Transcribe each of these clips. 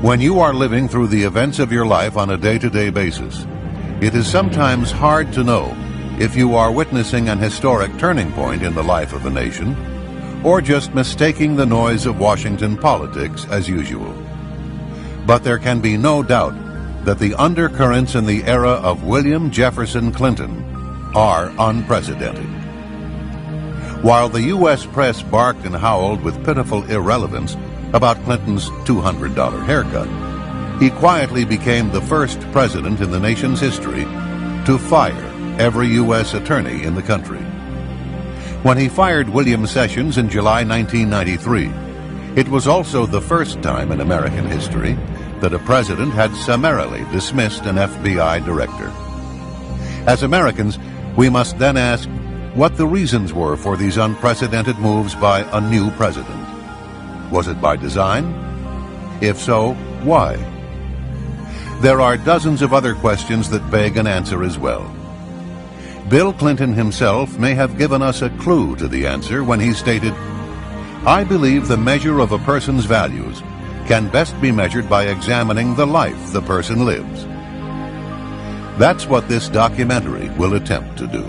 When you are living through the events of your life on a day-to-day basis, it is sometimes hard to know if you are witnessing an historic turning point in the life of a nation, or just mistaking the noise of Washington politics as usual. But there can be no doubt that the undercurrents in the era of William Jefferson Clinton are unprecedented. While the U.S. press barked and howled with pitiful irrelevance about Clinton's $200 haircut, he quietly became the first president in the nation's history to fire every U.S. attorney in the country. When he fired William Sessions in July 1993, it was also the first time in American history that a president had summarily dismissed an FBI director. As Americans, we must then ask what the reasons were for these unprecedented moves by a new president. Was it by design? If so, why? There are dozens of other questions that beg an answer as well. Bill Clinton himself may have given us a clue to the answer when he stated, "I believe the measure of a person's values can best be measured by examining the life the person lives." That's what this documentary will attempt to do.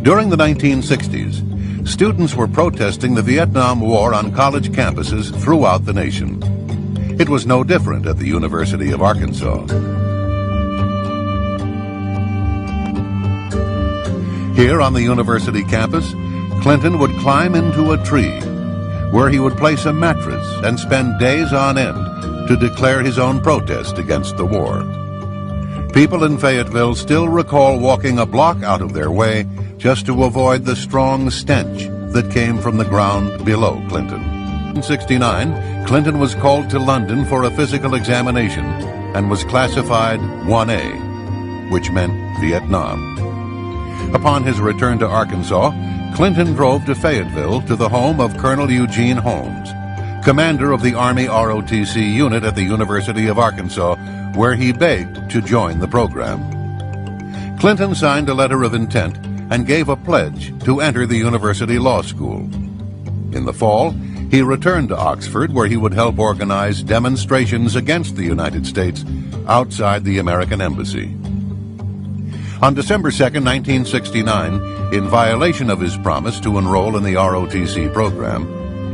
During the 1960s, students were protesting the Vietnam War on college campuses throughout the nation. It was no different at the University of Arkansas. Here on the university campus, Clinton would climb into a tree where he would place a mattress and spend days on end to declare his own protest against the war. People in Fayetteville still recall walking a block out of their way just to avoid the strong stench that came from the ground below Clinton. In 1969, Clinton was called to London for a physical examination and was classified 1A, which meant Vietnam. Upon his return to Arkansas, Clinton drove to Fayetteville to the home of Colonel Eugene Holmes, commander of the Army ROTC unit at the University of Arkansas, where he begged to join the program. Clinton signed a letter of intent and gave a pledge to enter the University Law School. In the fall, he returned to Oxford, where he would help organize demonstrations against the United States outside the American Embassy. On December 2, 1969, in violation of his promise to enroll in the ROTC program,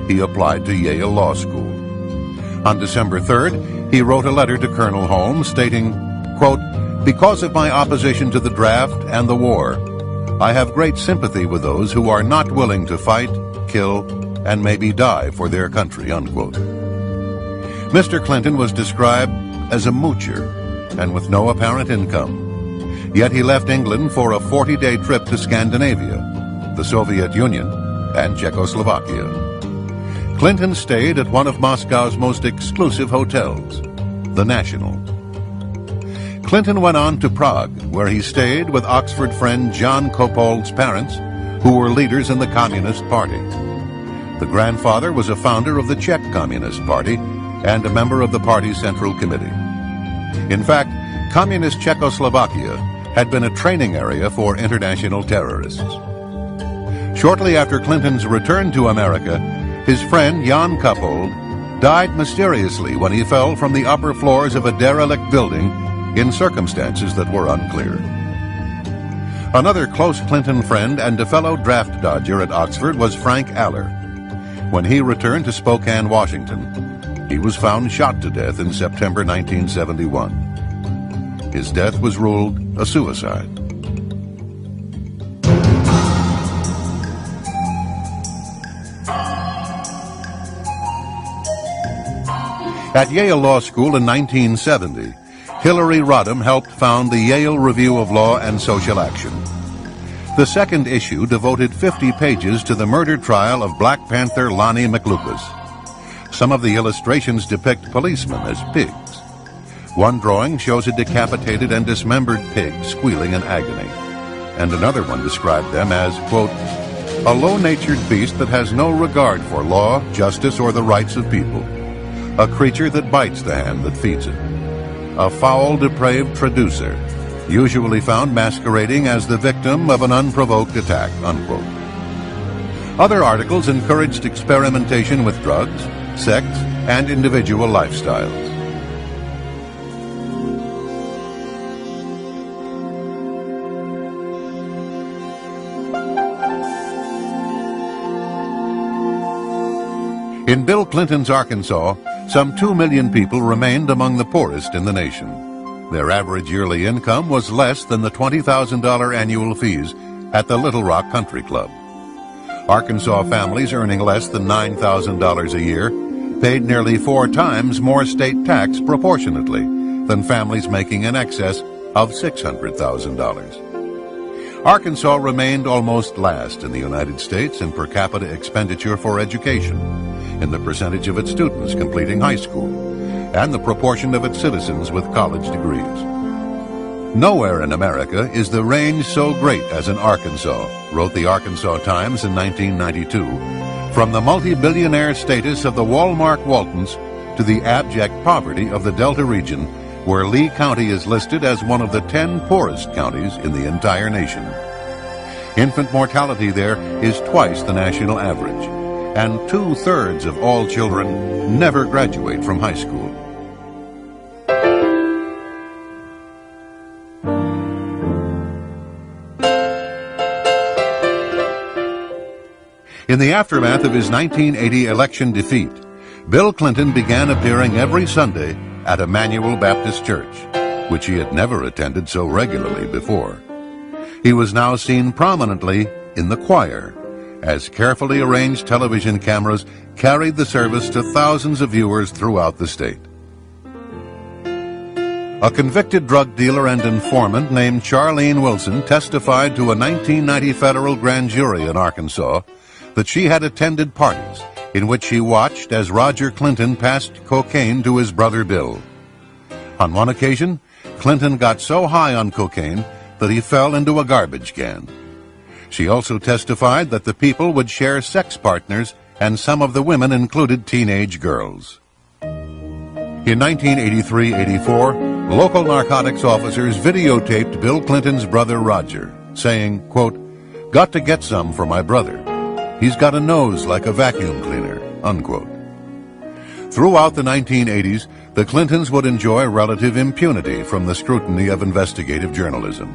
he applied to Yale Law School. On December 3rd, he wrote a letter to Colonel Holmes stating, quote, "Because of my opposition to the draft and the war, I have great sympathy with those who are not willing to fight, kill, and maybe die for their country," unquote. Mr. Clinton was described as a moocher and with no apparent income. Yet he left England for a 40-day trip to Scandinavia, the Soviet Union, and Czechoslovakia. Clinton stayed at one of Moscow's most exclusive hotels, the National. Clinton went on to Prague, where he stayed with Oxford friend Jan Kopold's parents, who were leaders in the Communist Party. The grandfather was a founder of the Czech Communist Party and a member of the party's Central Committee. In fact, Communist Czechoslovakia had been a training area for international terrorists. Shortly after Clinton's return to America, his friend Jan Kopold died mysteriously when he fell from the upper floors of a derelict building in circumstances that were unclear. Another close Clinton friend and a fellow draft dodger at Oxford was Frank Aller. When he returned to Spokane, Washington, he was found shot to death in September 1971. His death was ruled a suicide. At Yale Law School in 1970, Hillary Rodham helped found the Yale Review of Law and Social Action. The second issue devoted 50 pages to the murder trial of Black Panther Lonnie McLucas. Some of the illustrations depict policemen as pigs. One drawing shows a decapitated and dismembered pig squealing in agony, and another one described them as, quote, "a low-natured beast that has no regard for law, justice, or the rights of people, a creature that bites the hand that feeds it, a foul, depraved traducer, usually found masquerading as the victim of an unprovoked attack, unquote. Other articles encouraged experimentation with drugs, sex, and individual lifestyles. In Bill Clinton's Arkansas, some 2 million people remained among the poorest in the nation. Their average yearly income was less than the $20,000 annual fees at the Little Rock Country Club. Arkansas families earning less than $9,000 a year paid nearly 4 times more state tax proportionately than families making in excess of $600,000. Arkansas remained almost last in the United States in per capita expenditure for education, in the percentage of its students completing high school, and the proportion of its citizens with college degrees. Nowhere in America is the range so great as in Arkansas, wrote the Arkansas Times in 1992, from the multi-billionaire status of the Walmart Waltons to the abject poverty of the Delta region, where Lee County is listed as one of the 10 poorest counties in the entire nation. Infant mortality there is twice the national average, and 2/3 of all children never graduate from high school. In the aftermath of his 1980 election defeat, Bill Clinton began appearing every Sunday at Emmanuel Baptist Church, which he had never attended so regularly before. He was now seen prominently in the choir, as carefully arranged television cameras carried the service to thousands of viewers throughout the state. A convicted drug dealer and informant named Charlene Wilson testified to a 1990 federal grand jury in Arkansas that she had attended parties in which she watched as Roger Clinton passed cocaine to his brother Bill. On one occasion, Clinton got so high on cocaine that he fell into a garbage can. She also testified that the people would share sex partners, and some of the women included teenage girls. In 1983-84, local narcotics officers videotaped Bill Clinton's brother Roger, saying, quote, "Got to get some for my brother. He's got a nose like a vacuum cleaner," unquote. Throughout the 1980s, the Clintons would enjoy relative impunity from the scrutiny of investigative journalism.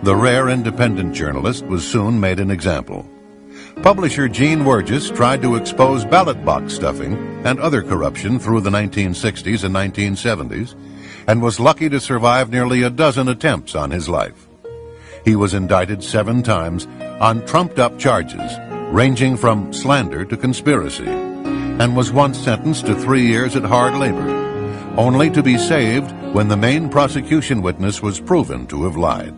The rare independent journalist was soon made an example. Publisher Gene Wergis tried to expose ballot box stuffing and other corruption through the 1960s and 1970s, and was lucky to survive nearly a dozen attempts on his life. He was indicted 7 times on trumped-up charges, ranging from slander to conspiracy, and was once sentenced to 3 years at hard labor, only to be saved when the main prosecution witness was proven to have lied.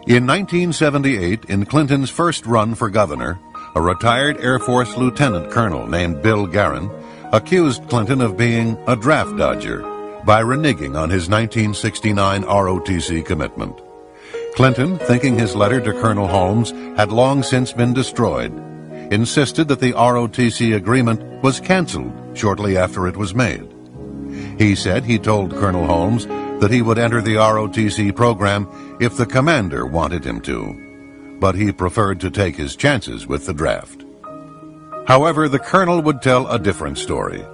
In 1978, in Clinton's first run for governor, a retired Air Force lieutenant colonel named Bill Guerin accused Clinton of being a draft dodger by reneging on his 1969 ROTC commitment. Clinton, thinking his letter to Colonel Holmes had long since been destroyed, insisted that the ROTC agreement was canceled shortly after it was made. He said he told Colonel Holmes that he would enter the ROTC program if the commander wanted him to, but he preferred to take his chances with the draft. However, the colonel would tell a different story.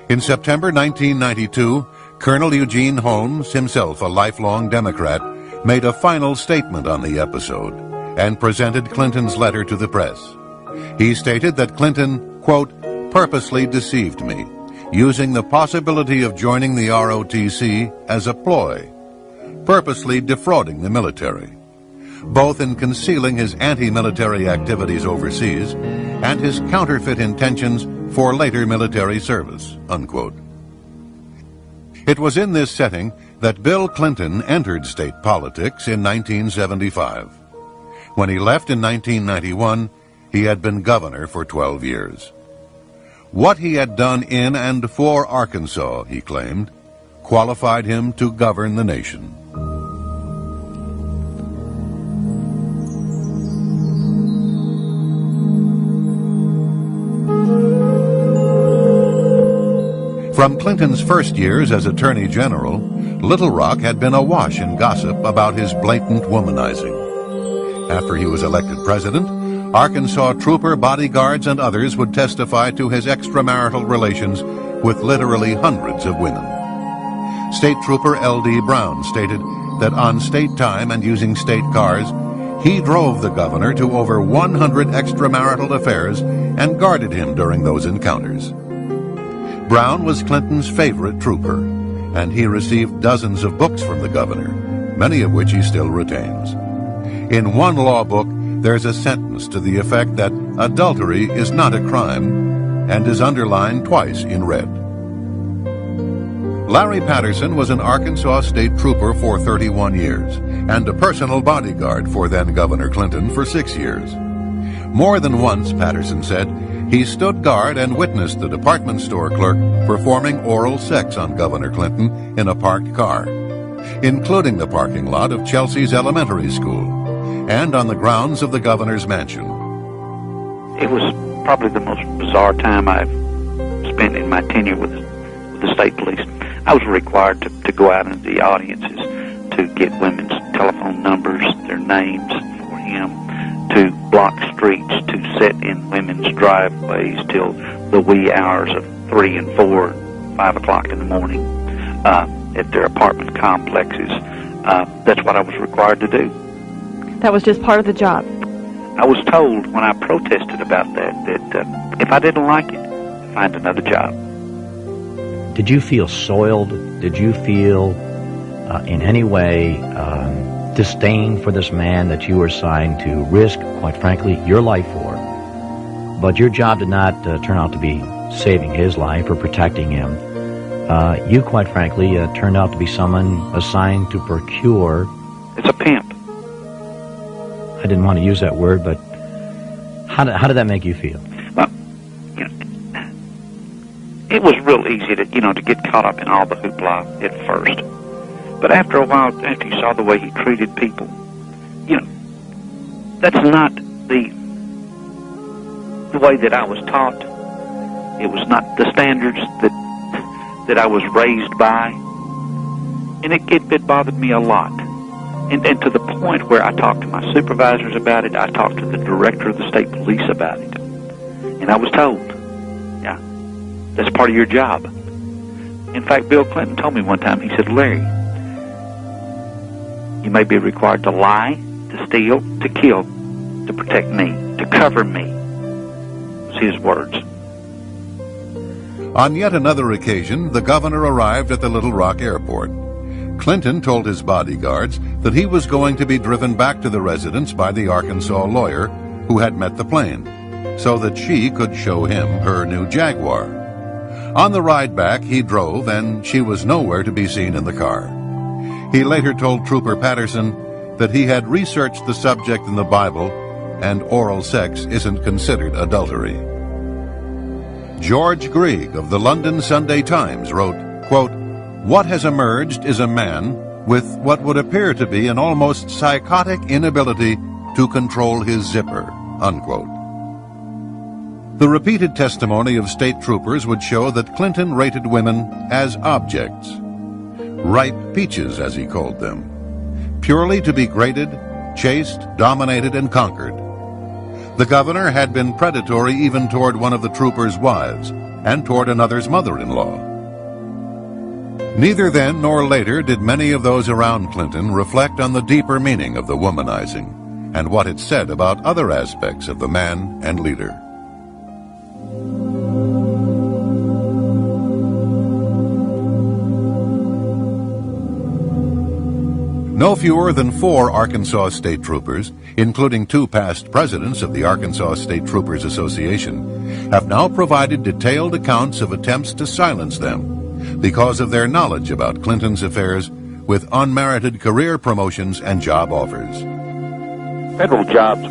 In September 1992, Colonel Eugene Holmes, himself a lifelong Democrat, made a final statement on the episode and presented Clinton's letter to the press. He stated that Clinton, quote, "purposely deceived me, using the possibility of joining the ROTC as a ploy, purposely defrauding the military, both in concealing his anti-military activities overseas and his counterfeit intentions for later military service," unquote. It was in this setting that Bill Clinton entered state politics in 1975. When he left in 1991, he had been governor for 12 years. What he had done in and for Arkansas, he claimed, qualified him to govern the nation. From Clinton's first years as Attorney General, Little Rock had been awash in gossip about his blatant womanizing. After he was elected president, Arkansas trooper bodyguards and others would testify to his extramarital relations with literally hundreds of women. State Trooper L.D. Brown stated that on state time and using state cars, he drove the governor to over 100 extramarital affairs and guarded him during those encounters. Brown was Clinton's favorite trooper, and he received dozens of books from the governor, many of which he still retains. In one law book, there's a sentence to the effect that adultery is not a crime and is underlined twice in red. Larry Patterson was an Arkansas state trooper for 31 years and a personal bodyguard for then Governor Clinton for 6 years. More than once, Patterson said, he stood guard and witnessed the department store clerk performing oral sex on Governor Clinton in a parked car, including the parking lot of Chelsea's elementary school and on the grounds of the governor's mansion. It was probably the most bizarre time I've spent in my tenure with the state police. I was required to go out into the audiences to get women's telephone numbers, their names for him, to block streets, to sit in women's driveways till the wee hours of 3 and 4, 5 o'clock in the morning at their apartment complexes. That's what I was required to do. That was just part of the job. I was told when I protested about that if I didn't like it, find another job. Did you feel soiled? Did you feel in any way disdain for this man that you were assigned to risk, quite frankly, your life for? But your job did not turn out to be saving his life or protecting him. You, quite frankly, turned out to be someone assigned to procure... It's a pimp. I didn't want to use that word, but how did that make you feel? Well, you know, it was real easy to get caught up in all the hoopla at first. But after a while, after you saw the way he treated people, that's not the way that I was taught. It was not the standards that I was raised by. And it bothered me a lot. And to the point where I talked to my supervisors about it, I talked to the director of the state police about it. And I was told, yeah, that's part of your job. In fact, Bill Clinton told me one time, he said, Larry, you may be required to lie, to steal, to kill, to protect me, to cover me. Was his words. On yet another occasion, the governor arrived at the Little Rock airport. Clinton told his bodyguards that he was going to be driven back to the residence by the Arkansas lawyer who had met the plane, so that she could show him her new Jaguar. On the ride back, he drove, and she was nowhere to be seen in the car. He later told Trooper Patterson that he had researched the subject in the Bible, and oral sex isn't considered adultery. George Grieg of the London Sunday Times wrote, quote, "What has emerged is a man with what would appear to be an almost psychotic inability to control his zipper," unquote. The repeated testimony of state troopers would show that Clinton rated women as objects, ripe peaches as he called them, purely to be graded, chased, dominated, and conquered. The governor had been predatory even toward one of the troopers' wives and toward another's mother-in-law. Neither then nor later did many of those around Clinton reflect on the deeper meaning of the womanizing and what it said about other aspects of the man and leader. No fewer than 4 Arkansas state troopers, including 2 past presidents of the Arkansas State Troopers Association, have now provided detailed accounts of attempts to silence them because of their knowledge about Clinton's affairs with unmerited career promotions and job offers. Federal jobs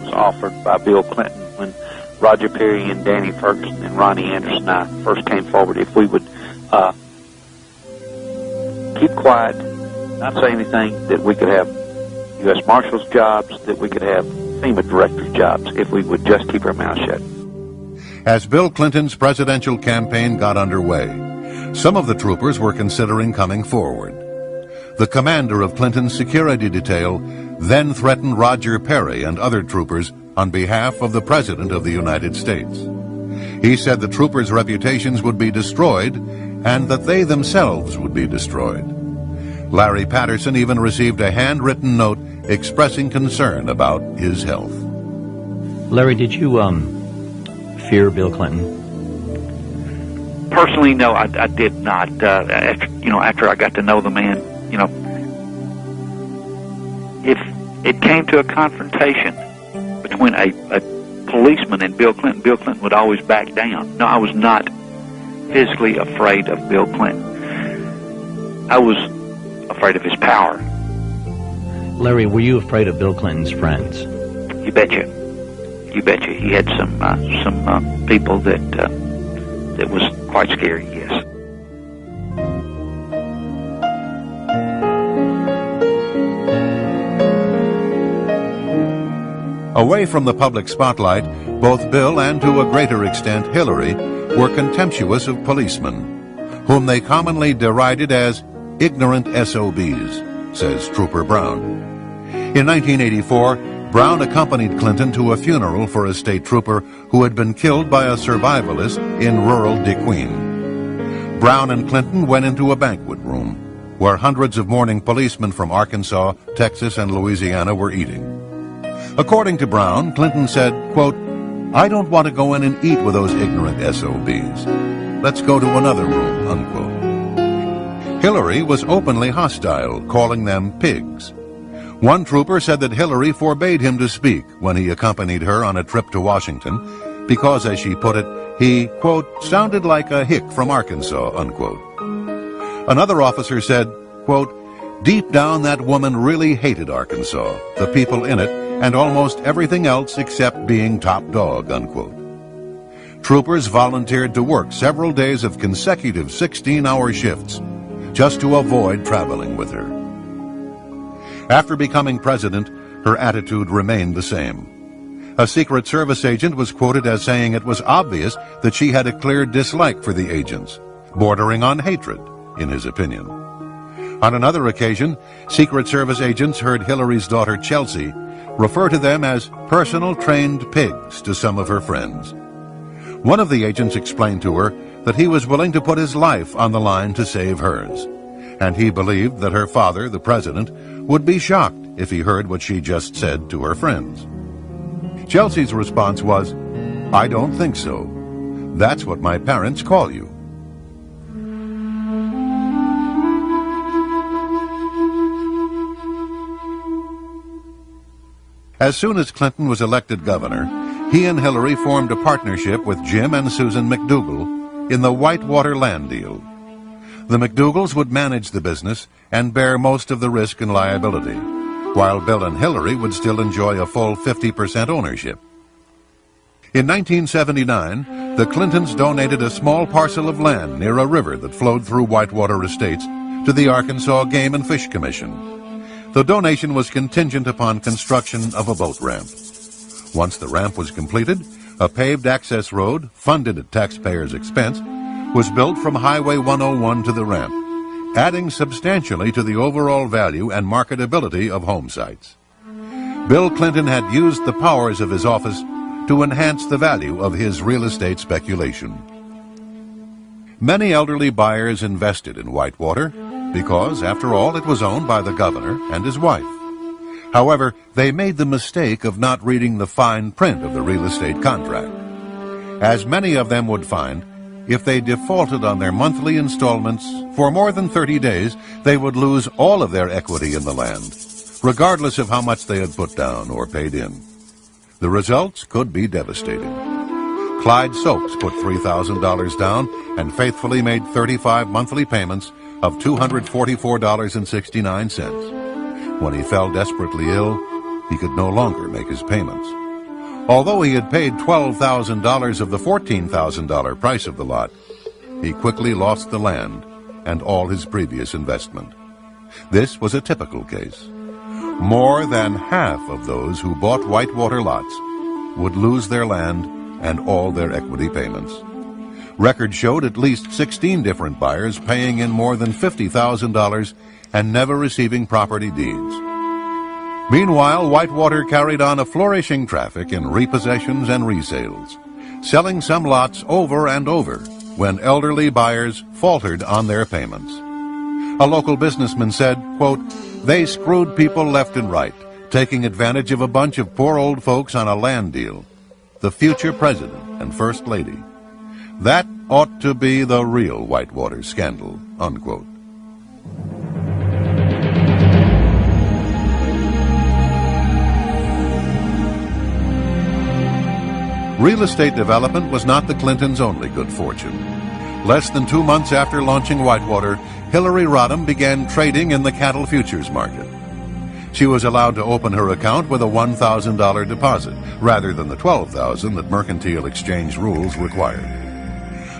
was offered by Bill Clinton when Roger Perry and Danny Ferguson and Ronnie Anderson and I first came forward. If we would keep quiet, not say anything, that we could have U.S. Marshals jobs, that we could have FEMA directors jobs, if we would just keep our mouths shut. As Bill Clinton's presidential campaign got underway, some of the troopers were considering coming forward. the commander of Clinton's security detail then threatened Roger Perry and other troopers on behalf of the President of the United States. He said the troopers' reputations would be destroyed and that they themselves would be destroyed. Larry Patterson even received a handwritten note expressing concern about his health. Larry, did you fear Bill Clinton? Personally, no, I did not. After I got to know the man, if it came to a confrontation between a policeman and Bill Clinton would always back down. No, I was not physically afraid of Bill Clinton. I was afraid of his power. Larry, were you afraid of Bill Clinton's friends? You betcha. You betcha. He had some people that was quite scary, yes. Away from the public spotlight, both Bill and to a greater extent Hillary were contemptuous of policemen, whom they commonly derided as ignorant SOBs, says Trooper Brown. In 1984, Brown accompanied Clinton to a funeral for a state trooper who had been killed by a survivalist in rural DeQueen. Brown and Clinton went into a banquet room where hundreds of mourning policemen from Arkansas, Texas, and Louisiana were eating. According to Brown, Clinton said, quote, "I don't want to go in and eat with those ignorant SOBs. Let's go to another room," unquote. Hillary was openly hostile, calling them pigs. One trooper said that Hillary forbade him to speak when he accompanied her on a trip to Washington because, as she put it, he, quote, "sounded like a hick from Arkansas," unquote. Another officer said, quote, "Deep down that woman really hated Arkansas, the people in it, and almost everything else except being top dog," unquote. Troopers volunteered to work several days of consecutive 16-hour shifts just to avoid traveling with her. After becoming president, her attitude remained the same. A Secret Service agent was quoted as saying it was obvious that she had a clear dislike for the agents, bordering on hatred, in his opinion. On another occasion, Secret Service agents heard Hillary's daughter Chelsea refer to them as personal trained pigs to some of her friends. One of the agents explained to her that he was willing to put his life on the line to save hers, and he believed that her father, the president, would be shocked if he heard what she just said to her friends. Chelsea's response was, "I don't think so. That's what my parents call you." As soon as Clinton was elected governor, he and Hillary formed a partnership with Jim and Susan McDougal in the Whitewater land deal. The McDougals would manage the business and bear most of the risk and liability, while Bill and Hillary would still enjoy a full 50% ownership. In 1979, the Clintons donated a small parcel of land near a river that flowed through Whitewater Estates to the Arkansas Game and Fish Commission. The donation was contingent upon construction of a boat ramp. Once the ramp was completed, a paved access road, funded at taxpayers' expense, was built from Highway 101 to the ramp, adding substantially to the overall value and marketability of home sites. Bill Clinton had used the powers of his office to enhance the value of his real estate speculation. Many elderly buyers invested in Whitewater because, after all, it was owned by the governor and his wife. However, they made the mistake of not reading the fine print of the real estate contract. As many of them would find, if they defaulted on their monthly installments for more than 30 days, they would lose all of their equity in the land, regardless of how much they had put down or paid in. The results could be devastating. Clyde Soaps put $3,000 down and faithfully made 35 monthly payments of $244.69. When he fell desperately ill, he could no longer make his payments. Although he had paid $12,000 of the $14,000 price of the lot, he quickly lost the land and all his previous investment. This was a typical case. More than half of those who bought Whitewater lots would lose their land and all their equity payments. Records showed at least 16 different buyers paying in more than $50,000 and never receiving property deeds. Meanwhile, Whitewater carried on a flourishing traffic in repossessions and resales, selling some lots over and over when elderly buyers faltered on their payments. A local businessman said, quote, "They screwed people left and right, taking advantage of a bunch of poor old folks on a land deal. The future president and first lady. That ought to be the real Whitewater scandal," unquote. Real estate development was not the Clintons' only good fortune. Less than 2 months after launching Whitewater, Hillary Rodham began trading in the cattle futures market. She was allowed to open her account with a $1,000 deposit, rather than the $12,000 that mercantile exchange rules required.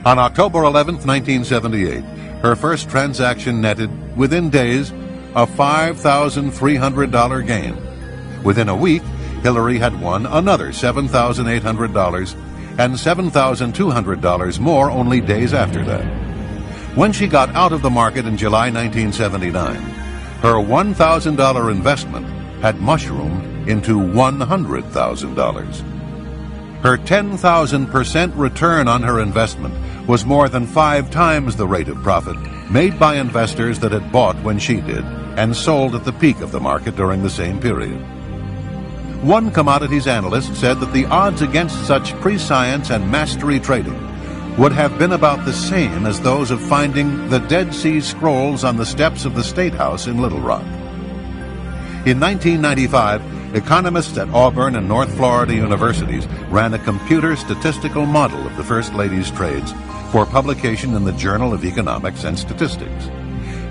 On October 11, 1978, her first transaction netted, within days, a $5,300 gain. Within a week, Hillary had won another $7,800 and $7,200 more only days after that. When she got out of the market in July 1979, her $1,000 investment had mushroomed into $100,000. Her 10,000% return on her investment was more than 5 times the rate of profit made by investors that had bought when she did and sold at the peak of the market during the same period. One commodities analyst said that the odds against such prescience and mastery trading would have been about the same as those of finding the Dead Sea Scrolls on the steps of the State House in Little Rock. In 1995, economists at Auburn and North Florida universities ran a computer statistical model of the First Lady's trades for publication in the Journal of Economics and Statistics.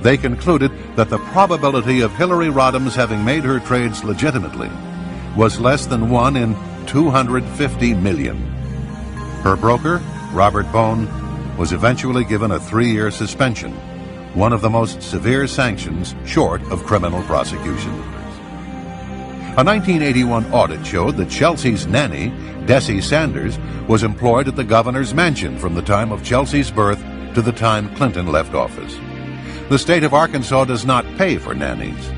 They concluded that the probability of Hillary Rodham's having made her trades legitimately was less than 1 in 250 million. Her broker, Robert Bone, was eventually given a 3-year suspension, one of the most severe sanctions short of criminal prosecution. A 1981 audit showed that Chelsea's nanny, Dessie Sanders, was employed at the governor's mansion from the time of Chelsea's birth to the time Clinton left office. The state of Arkansas does not pay for nannies,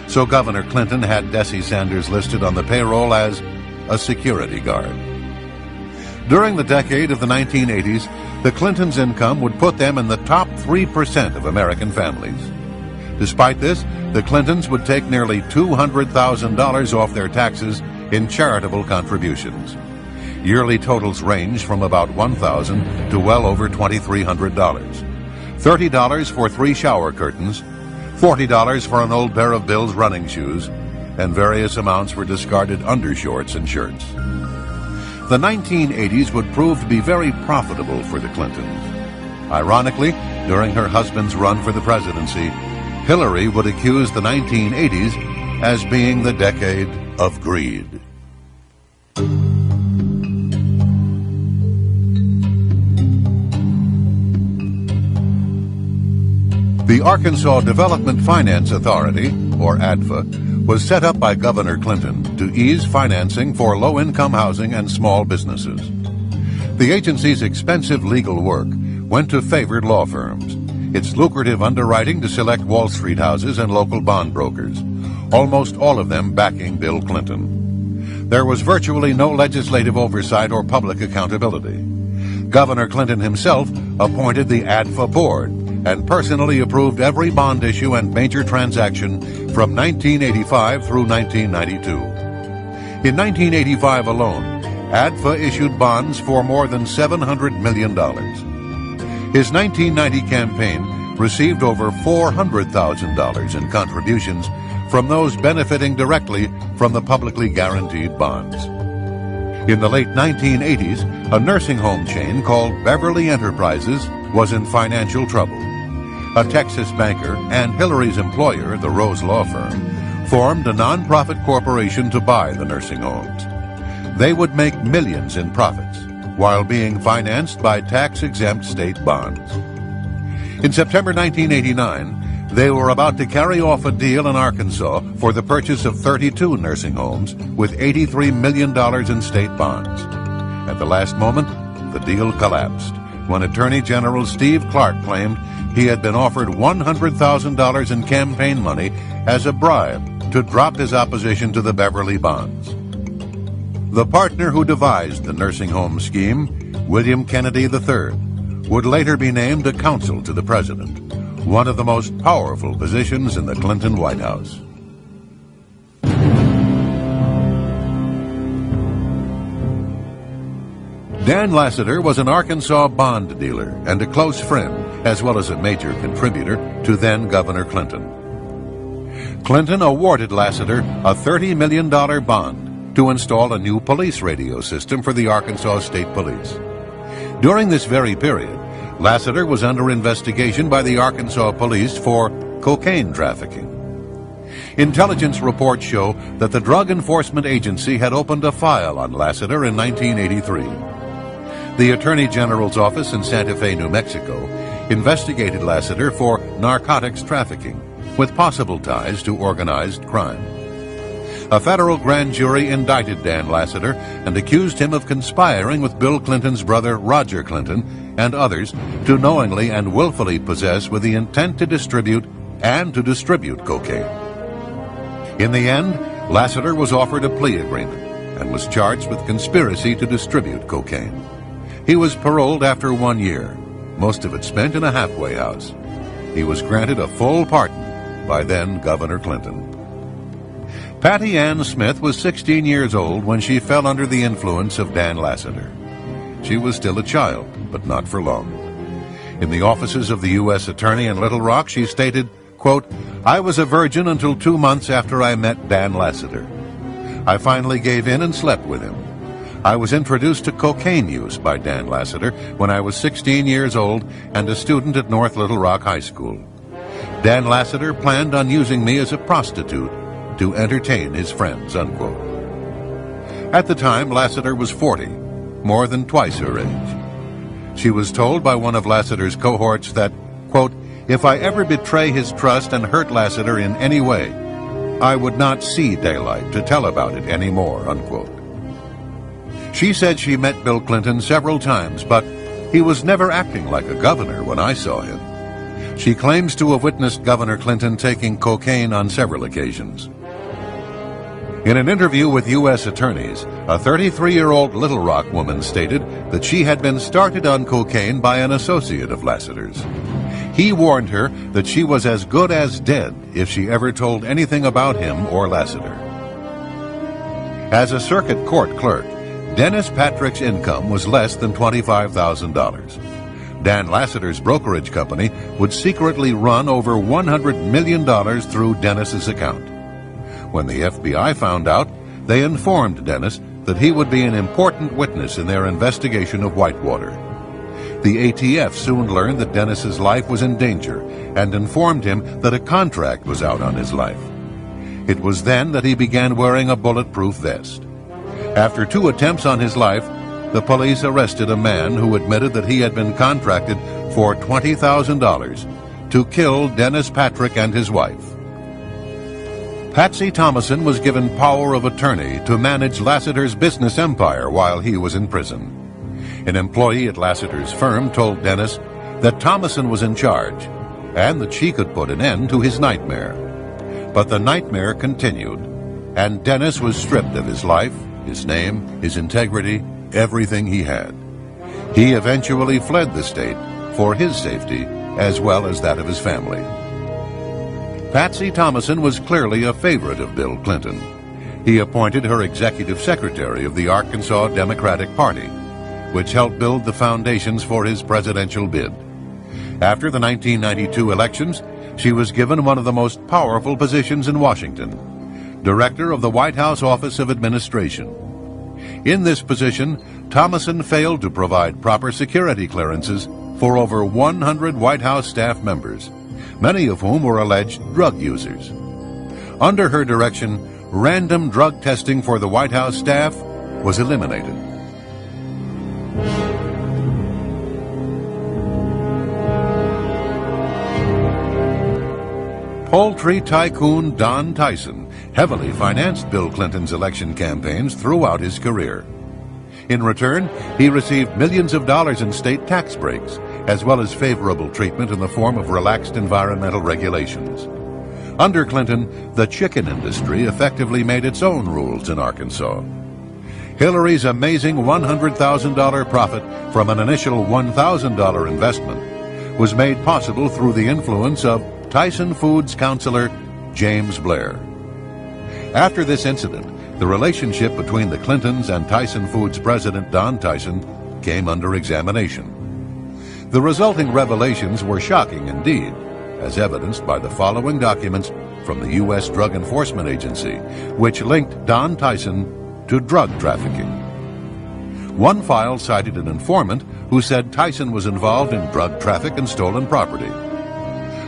so Governor Clinton had Dessie Sanders listed on the payroll as a security guard. During the decade of the 1980s, the Clintons' income would put them in the top 3% of American families. Despite this, the Clintons would take nearly $200,000 off their taxes in charitable contributions. Yearly totals range from about $1,000 to well over $2,300. $30 for 3 shower curtains, $40 for an old pair of Bill's running shoes, and various amounts for discarded undershorts and shirts. The 1980s would prove to be very profitable for the Clintons. Ironically, during her husband's run for the presidency, Hillary would accuse the 1980s as being the decade of greed. The Arkansas Development Finance Authority, or ADFA, was set up by Governor Clinton to ease financing for low-income housing and small businesses. The agency's expensive legal work went to favored law firms, its lucrative underwriting to select Wall Street houses and local bond brokers, almost all of them backing Bill Clinton. There was virtually no legislative oversight or public accountability. Governor Clinton himself appointed the ADFA board and personally approved every bond issue and major transaction from 1985 through 1992. In 1985 alone, ADFA issued bonds for more than $700 million. His 1990 campaign received over $400,000 in contributions from those benefiting directly from the publicly guaranteed bonds. In the late 1980s, a nursing home chain called Beverly Enterprises was in financial trouble. A Texas banker and Hillary's employer, the Rose Law Firm, formed a nonprofit corporation to buy the nursing homes. They would make millions in profits while being financed by tax-exempt state bonds. In September 1989, they were about to carry off a deal in Arkansas for the purchase of 32 nursing homes with $83 million in state bonds. At the last moment, the deal collapsed when Attorney General Steve Clark claimed he had been offered $100,000 in campaign money as a bribe to drop his opposition to the Beverly bonds. The partner who devised the nursing home scheme, William Kennedy III, would later be named a counsel to the president, one of the most powerful positions in the Clinton White House. Dan Lasater was an Arkansas bond dealer and a close friend, as well as a major contributor to then Governor Clinton. Clinton awarded Lasater a $30 million bond to install a new police radio system for the Arkansas State Police. During this very period, Lasater was under investigation by the Arkansas police for cocaine trafficking. Intelligence reports show that the Drug Enforcement Agency had opened a file on Lasater in 1983. The Attorney General's office in Santa Fe, New Mexico, investigated Lasater for narcotics trafficking, with possible ties to organized crime. A federal grand jury indicted Dan Lasater and accused him of conspiring with Bill Clinton's brother Roger Clinton and others to knowingly and willfully possess with the intent to distribute cocaine. In the end, Lasater was offered a plea agreement and was charged with conspiracy to distribute cocaine. He was paroled after 1 year, most of it spent in a halfway house. He was granted a full pardon by then Governor Clinton. Patty Ann Smith was 16 years old when she fell under the influence of Dan Lasater. She was still a child, but not for long. In the offices of the U.S. Attorney in Little Rock, she stated, quote, "I was a virgin until 2 months after I met Dan Lasater. I finally gave in and slept with him. I was introduced to cocaine use by Dan Lasater when I was 16 years old and a student at North Little Rock High School. Dan Lasater planned on using me as a prostitute to entertain his friends," unquote. At the time, Lasater was 40, more than twice her age. She was told by one of Lasater's cohorts that, quote, "If I ever betray his trust and hurt Lasater in any way, I would not see daylight to tell about it anymore," unquote. She said she met Bill Clinton several times, but he was never acting like a governor when I saw him. She claims to have witnessed Governor Clinton taking cocaine on several occasions. In an interview with U.S. attorneys, a 33-year-old Little Rock woman stated that she had been started on cocaine by an associate of Lasater's. He warned her that she was as good as dead if she ever told anything about him or Lasater. As a circuit court clerk, Dennis Patrick's income was less than $25,000. Dan Lasater's brokerage company would secretly run over $100 million through Dennis's account. When the FBI found out, they informed Dennis that he would be an important witness in their investigation of Whitewater. The ATF soon learned that Dennis's life was in danger and informed him that a contract was out on his life. It was then that he began wearing a bulletproof vest. After 2 attempts on his life, the police arrested a man who admitted that he had been contracted for $20,000 to kill Dennis Patrick and his wife. Patsy Thomason was given power of attorney to manage Lasater's business empire while he was in prison. An employee at Lasater's firm told Dennis that Thomason was in charge and that she could put an end to his nightmare. But the nightmare continued, and Dennis was stripped of his life, his name, his integrity, everything he had. He eventually fled the state for his safety as well as that of his family. Patsy Thomason was clearly a favorite of Bill Clinton. He appointed her executive secretary of the Arkansas Democratic Party, which helped build the foundations for his presidential bid. After the 1992 elections, she was given one of the most powerful positions in Washington, Director of the White House Office of Administration. In this position, Thomason failed to provide proper security clearances for over 100 White House staff members, many of whom were alleged drug users. Under her direction, random drug testing for the White House staff was eliminated. Poultry tycoon Don Tyson heavily financed Bill Clinton's election campaigns throughout his career. In return, he received millions of dollars in state tax breaks as well as favorable treatment in the form of relaxed environmental regulations. Under Clinton, the chicken industry effectively made its own rules in Arkansas. Hillary's amazing $100,000 profit from an initial $1,000 investment was made possible through the influence of Tyson Foods counselor James Blair. After this incident, the relationship between the Clintons and Tyson Foods president Don Tyson came under examination. The resulting revelations were shocking indeed, as evidenced by the following documents from the U.S. Drug Enforcement Agency, which linked Don Tyson to drug trafficking. One file cited an informant who said Tyson was involved in drug traffic and stolen property.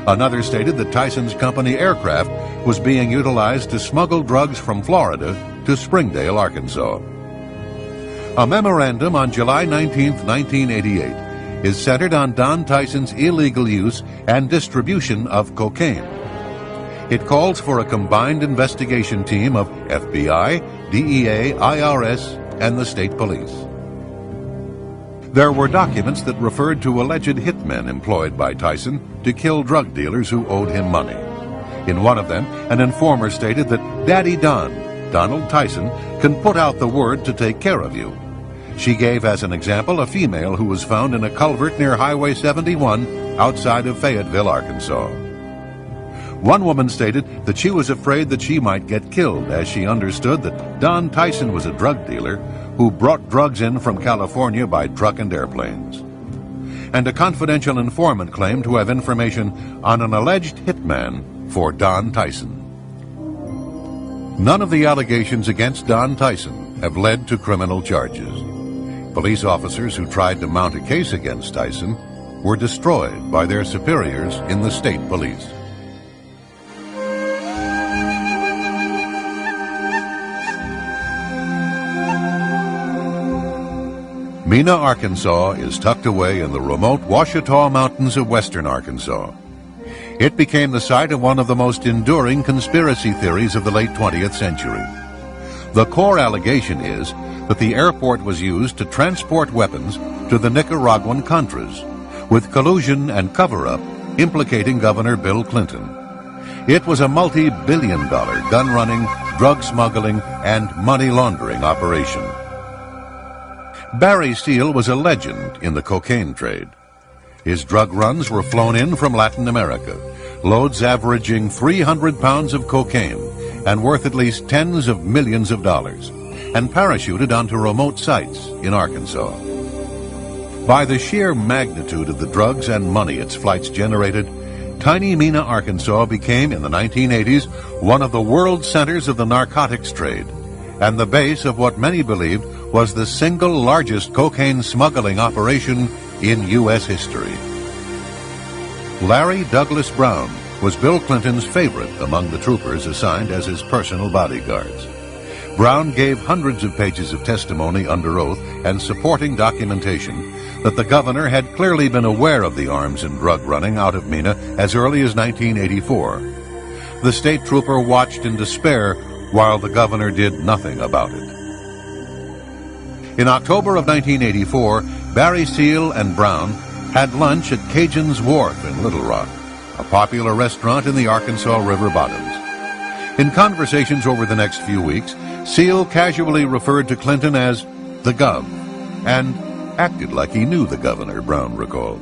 Another stated that Tyson's company aircraft was being utilized to smuggle drugs from Florida to Springdale, Arkansas. A memorandum on July 19, 1988, is centered on Don Tyson's illegal use and distribution of cocaine. It calls for a combined investigation team of FBI, DEA, IRS, and the state police. There were documents that referred to alleged hitmen employed by Tyson to kill drug dealers who owed him money. In one of them, an informer stated that Daddy Don, Donald Tyson, can put out the word to take care of you. She gave as an example a female who was found in a culvert near Highway 71 outside of Fayetteville, Arkansas. One woman stated that she was afraid that she might get killed as she understood that Don Tyson was a drug dealer who brought drugs in from California by truck and airplanes. And a confidential informant claimed to have information on an alleged hitman for Don Tyson. None of the allegations against Don Tyson have led to criminal charges. Police officers who tried to mount a case against Tyson were destroyed by their superiors in the state police. Mena, Arkansas is tucked away in the remote Ouachita Mountains of western Arkansas. It became the site of one of the most enduring conspiracy theories of the late 20th century. The core allegation is that the airport was used to transport weapons to the Nicaraguan Contras, with collusion and cover-up implicating Governor Bill Clinton. It was a multi-billion-dollar gun-running, drug smuggling, and money laundering operation. Barry Seal was a legend in the cocaine trade. His drug runs were flown in from Latin America, loads averaging 300 pounds of cocaine and worth at least tens of millions of dollars, and parachuted onto remote sites in Arkansas. By the sheer magnitude of the drugs and money its flights generated, tiny Mena, Arkansas became, in the 1980s, one of the world centers of the narcotics trade, and the base of what many believed was the single largest cocaine smuggling operation in U.S. history. Larry Douglas Brown was Bill Clinton's favorite among the troopers assigned as his personal bodyguards. Brown gave hundreds of pages of testimony under oath and supporting documentation that the governor had clearly been aware of the arms and drug running out of Mena as early as 1984. The state trooper watched in despair while the governor did nothing about it. In October of 1984, Barry Seal and Brown had lunch at Cajun's Wharf in Little Rock, a popular restaurant in the Arkansas River bottoms. In conversations over the next few weeks, Seal casually referred to Clinton as the Gov, and acted like he knew the governor, Brown recalled.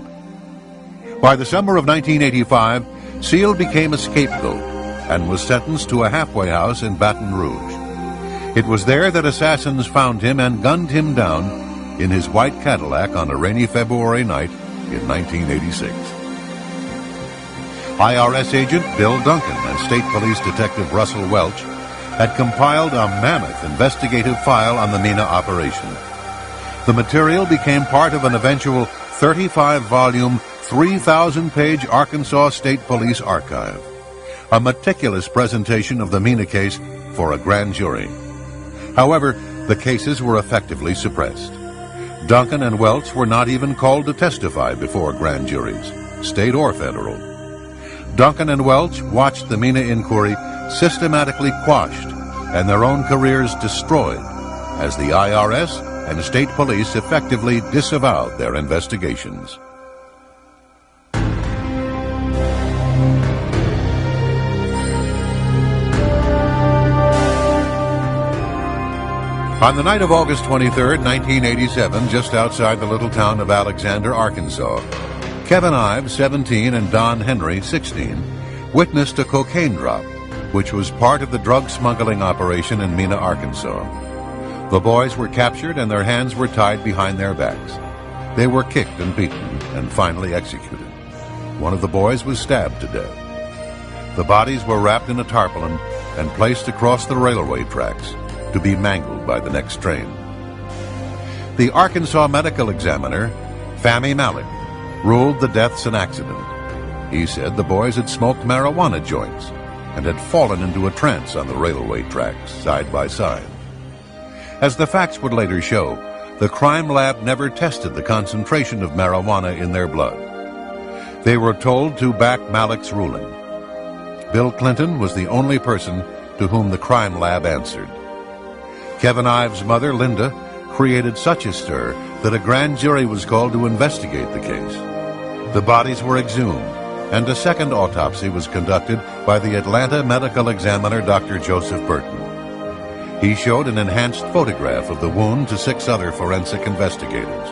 By the summer of 1985, Seal became a scapegoat and was sentenced to a halfway house in Baton Rouge. It was there that assassins found him and gunned him down in his white Cadillac on a rainy February night in 1986. IRS agent Bill Duncan and State Police Detective Russell Welch had compiled a mammoth investigative file on the Mena operation. The material became part of an eventual 35-volume, 3,000-page Arkansas State Police archive, a meticulous presentation of the Mena case for a grand jury. However, the cases were effectively suppressed. Duncan and Welch were not even called to testify before grand juries, state or federal. Duncan and Welch watched the Mena inquiry systematically quashed and their own careers destroyed as the IRS and state police effectively disavowed their investigations. On the night of August 23, 1987, just outside the little town of Alexander, Arkansas, Kevin Ives, 17, and Don Henry, 16, witnessed a cocaine drop, which was part of the drug smuggling operation in Mena, Arkansas. The boys were captured and their hands were tied behind their backs. They were kicked and beaten and finally executed. One of the boys was stabbed to death. The bodies were wrapped in a tarpaulin and placed across the railway tracks to be mangled by the next train. The Arkansas medical examiner, Fahmy Malek, ruled the deaths an accident. He said the boys had smoked marijuana joints and had fallen into a trance on the railway tracks side by side. As the facts would later show, the crime lab never tested the concentration of marijuana in their blood. They were told to back Malek's ruling. Bill Clinton was the only person to whom the crime lab answered. Kevin Ives' mother, Linda, created such a stir that a grand jury was called to investigate the case. The bodies were exhumed, and a second autopsy was conducted by the Atlanta medical examiner, Dr. Joseph Burton. He showed an enhanced photograph of the wound to 6 other forensic investigators.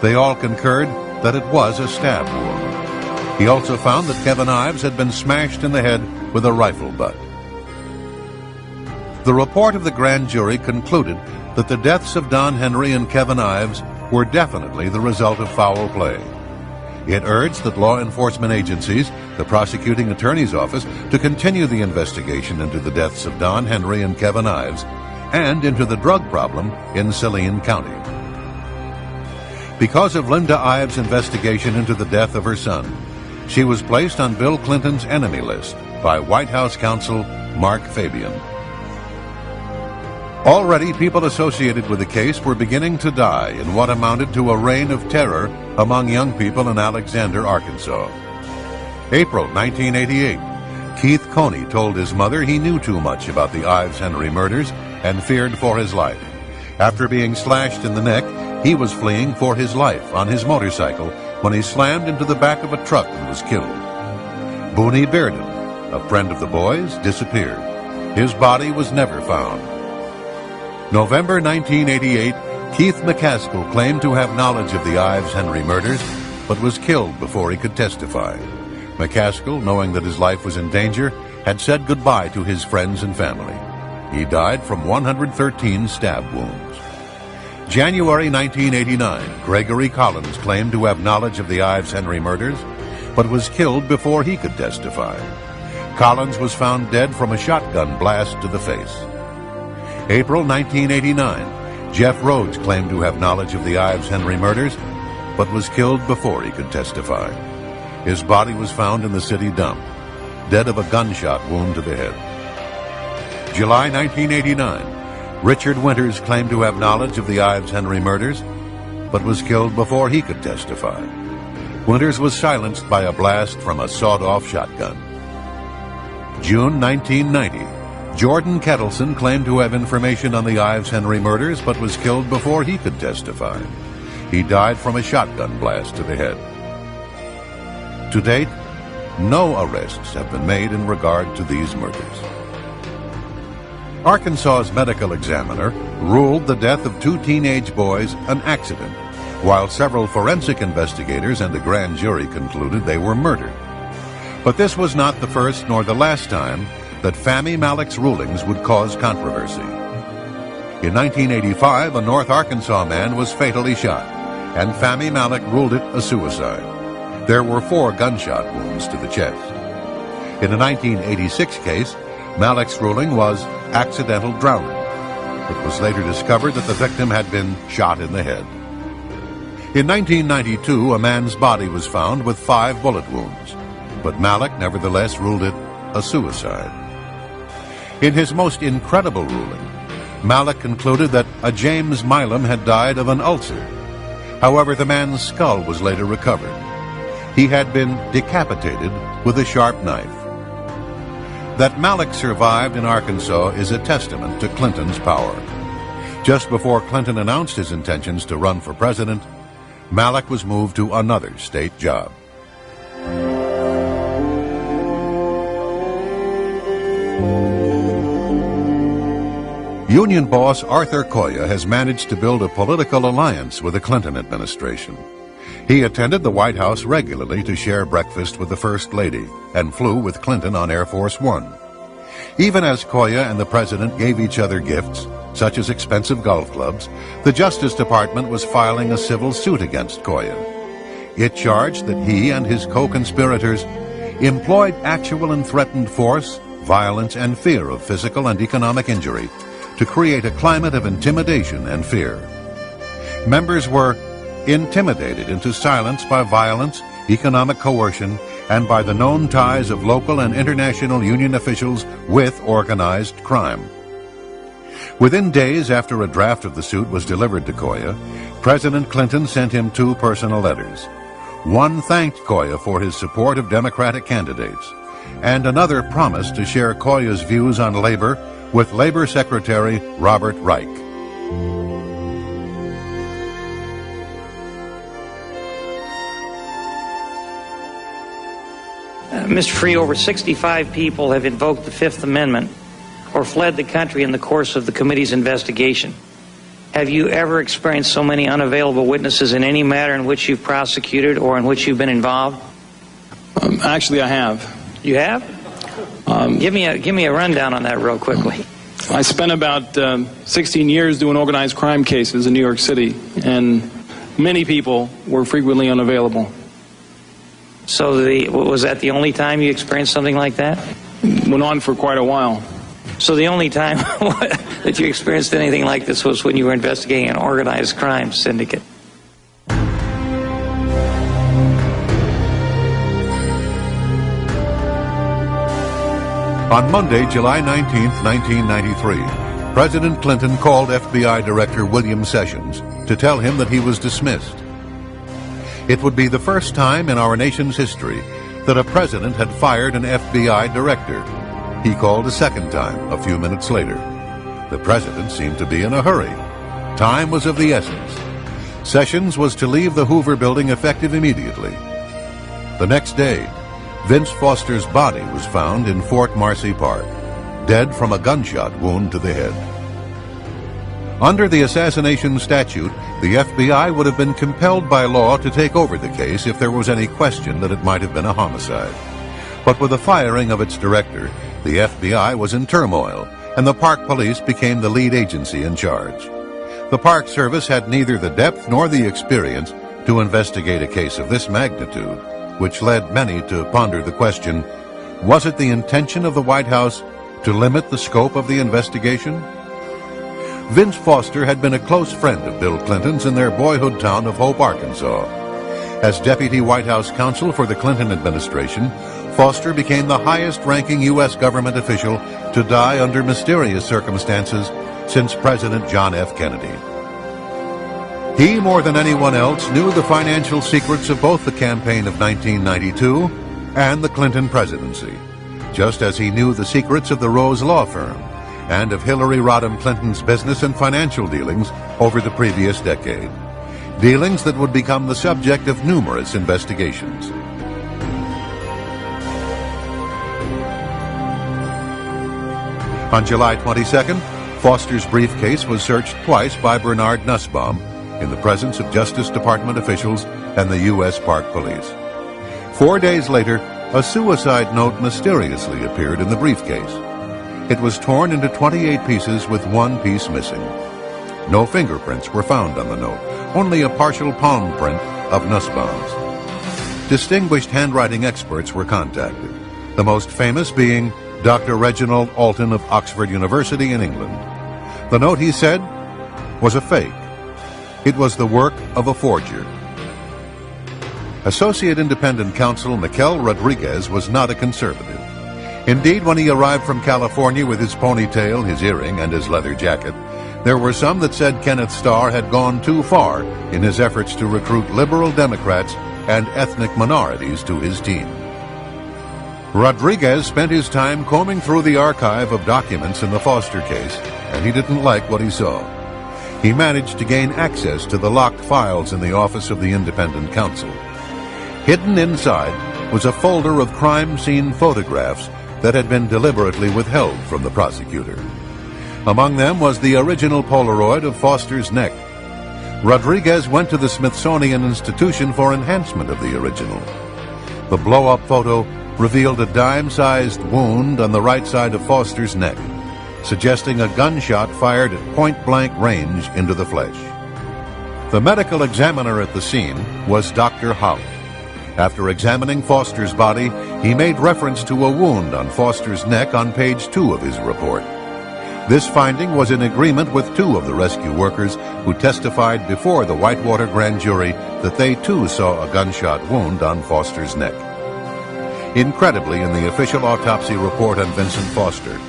They all concurred that it was a stab wound. He also found that Kevin Ives had been smashed in the head with a rifle butt. The report of the grand jury concluded that the deaths of Don Henry and Kevin Ives were definitely the result of foul play. It urged that law enforcement agencies, the prosecuting attorney's office, to continue the investigation into the deaths of Don Henry and Kevin Ives and into the drug problem in Saline County. Because of Linda Ives' investigation into the death of her son, she was placed on Bill Clinton's enemy list by White House counsel Mark Fabian. Already, people associated with the case were beginning to die in what amounted to a reign of terror among young people in Alexander, Arkansas. April 1988, Keith Coney told his mother he knew too much about the Ives-Henry murders and feared for his life. After being slashed in the neck, he was fleeing for his life on his motorcycle when he slammed into the back of a truck and was killed. Booney Bearden, a friend of the boys, disappeared. His body was never found. November 1988, Keith McCaskill claimed to have knowledge of the Ives-Henry murders, but was killed before he could testify. McCaskill, knowing that his life was in danger, had said goodbye to his friends and family. He died from 113 stab wounds. January 1989, Gregory Collins claimed to have knowledge of the Ives-Henry murders, but was killed before he could testify. Collins was found dead from a shotgun blast to the face. April 1989, Jeff Rhodes claimed to have knowledge of the Ives-Henry murders, but was killed before he could testify. His body was found in the city dump, dead of a gunshot wound to the head. July 1989, Richard Winters claimed to have knowledge of the Ives-Henry murders, but was killed before he could testify. Winters was silenced by a blast from a sawed-off shotgun. June 1990, Jordan Kettleson claimed to have information on the Ives-Henry murders, but was killed before he could testify. He died from a shotgun blast to the head. To date, no arrests have been made in regard to these murders. Arkansas's medical examiner ruled the death of 2 teenage boys an accident, while several forensic investigators and a grand jury concluded they were murdered. But this was not the first nor the last time that Fahmy Malek's rulings would cause controversy. In 1985, a North Arkansas man was fatally shot, and Fahmy Malek ruled it a suicide. There were 4 gunshot wounds to the chest. In a 1986 case, Malek's ruling was accidental drowning. It was later discovered that the victim had been shot in the head. In 1992, a man's body was found with 5 bullet wounds, but Malek nevertheless ruled it a suicide. In his most incredible ruling, Malek concluded that a James Milam had died of an ulcer. However, the man's skull was later recovered. He had been decapitated with a sharp knife. That Malek survived in Arkansas is a testament to Clinton's power. Just before Clinton announced his intentions to run for president, Malek was moved to another state job. Union boss Arthur Coia has managed to build a political alliance with the Clinton administration. He attended the White House regularly to share breakfast with the First Lady and flew with Clinton on Air Force One. Even as Coia and the president gave each other gifts, such as expensive golf clubs, the Justice Department was filing a civil suit against Coia. It charged that he and his co-conspirators employed actual and threatened force, violence, and fear of physical and economic injury to create a climate of intimidation and fear. Members were intimidated into silence by violence, economic coercion, and by the known ties of local and international union officials with organized crime. Within days after a draft of the suit was delivered to Coia, President Clinton sent him 2 personal letters. One thanked Coia for his support of Democratic candidates, and another promised to share Coia's views on labor with Labor Secretary Robert Reich. Mr. Free, over 65 people have invoked the Fifth Amendment or fled the country in the course of the committee's investigation. Have you ever experienced so many unavailable witnesses in any matter in which you've prosecuted or in which you've been involved? Actually, I have. You have? Give me a rundown on that real quickly. I spent about 16 years doing organized crime cases in New York City, and many people were frequently unavailable. So was that the only time you experienced something like that? Went on for quite a while. So the only time that you experienced anything like this was when you were investigating an organized crime syndicate? On Monday, July 19, 1993, President Clinton called FBI Director William Sessions to tell him that he was dismissed. It would be the first time in our nation's history that a president had fired an FBI director. He called a second time a few minutes later. The president seemed to be in a hurry. Time was of the essence. Sessions was to leave the Hoover building effective immediately. The next day, Vince Foster's body was found in Fort Marcy Park, dead from a gunshot wound to the head. Under the assassination statute, the FBI would have been compelled by law to take over the case if there was any question that it might have been a homicide. But with the firing of its director, the FBI was in turmoil, and the Park Police became the lead agency in charge. The Park Service had neither the depth nor the experience to investigate a case of this magnitude, which led many to ponder the question, was it the intention of the White House to limit the scope of the investigation? Vince Foster had been a close friend of Bill Clinton's in their boyhood town of Hope, Arkansas. As Deputy White House Counsel for the Clinton administration, Foster became the highest-ranking U.S. government official to die under mysterious circumstances since President John F. Kennedy. He, more than anyone else, knew the financial secrets of both the campaign of 1992 and the Clinton presidency, just as he knew the secrets of the Rose Law Firm and of Hillary Rodham Clinton's business and financial dealings over the previous decade, dealings that would become the subject of numerous investigations. On July 22nd, Foster's briefcase was searched twice by Bernard Nussbaum in the presence of Justice Department officials and the U.S. Park Police. 4 days later, a suicide note mysteriously appeared in the briefcase. It was torn into 28 pieces with one piece missing. No fingerprints were found on the note, only a partial palm print of Nussbaum's. Distinguished handwriting experts were contacted, the most famous being Dr. Reginald Alton of Oxford University in England. The note, he said, was a fake. It was the work of a forger. Associate Independent Counsel Mikel Rodriguez was not a conservative. Indeed, when he arrived from California with his ponytail, his earring, and his leather jacket, there were some that said Kenneth Starr had gone too far in his efforts to recruit liberal Democrats and ethnic minorities to his team. Rodriguez spent his time combing through the archive of documents in the Foster case, and he didn't like what he saw. He managed to gain access to the locked files in the office of the Independent Counsel. Hidden inside was a folder of crime scene photographs that had been deliberately withheld from the prosecutor. Among them was the original Polaroid of Foster's neck. Rodriguez went to the Smithsonian Institution for enhancement of the original. The blow-up photo revealed a dime-sized wound on the right side of Foster's neck, suggesting a gunshot fired at point-blank range into the flesh. The medical examiner at the scene was Dr. Hout. After examining Foster's body, he made reference to a wound on Foster's neck on page 2 of his report. This finding was in agreement with 2 of the rescue workers who testified before the Whitewater grand jury that they too saw a gunshot wound on Foster's neck. Incredibly, in the official autopsy report on Vincent Foster,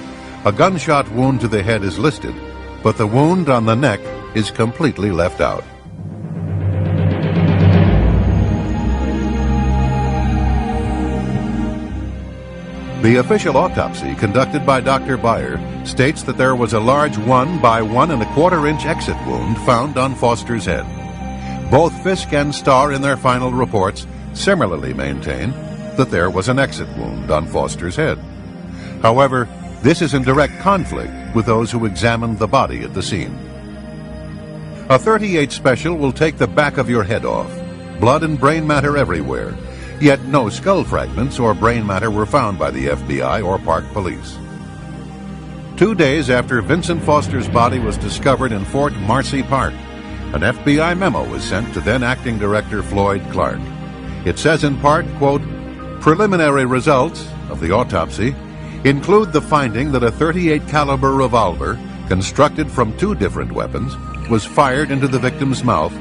a gunshot wound to the head is listed, but the wound on the neck is completely left out. The official autopsy conducted by Dr. Beyer states that there was a large 1 by 1 1/4 inch exit wound found on Foster's head. Both Fisk and Starr in their final reports similarly maintain that there was an exit wound on Foster's head. However, this is in direct conflict with those who examined the body at the scene. A .38 special will take the back of your head off, blood and brain matter everywhere, yet no skull fragments or brain matter were found by the FBI or Park Police. 2 days after Vincent Foster's body was discovered in Fort Marcy Park, an FBI memo was sent to then-acting Director Floyd Clark. It says in part, quote, "Preliminary results of the autopsy include the finding that a .38 caliber revolver, constructed from 2 different weapons, was fired into the victim's mouth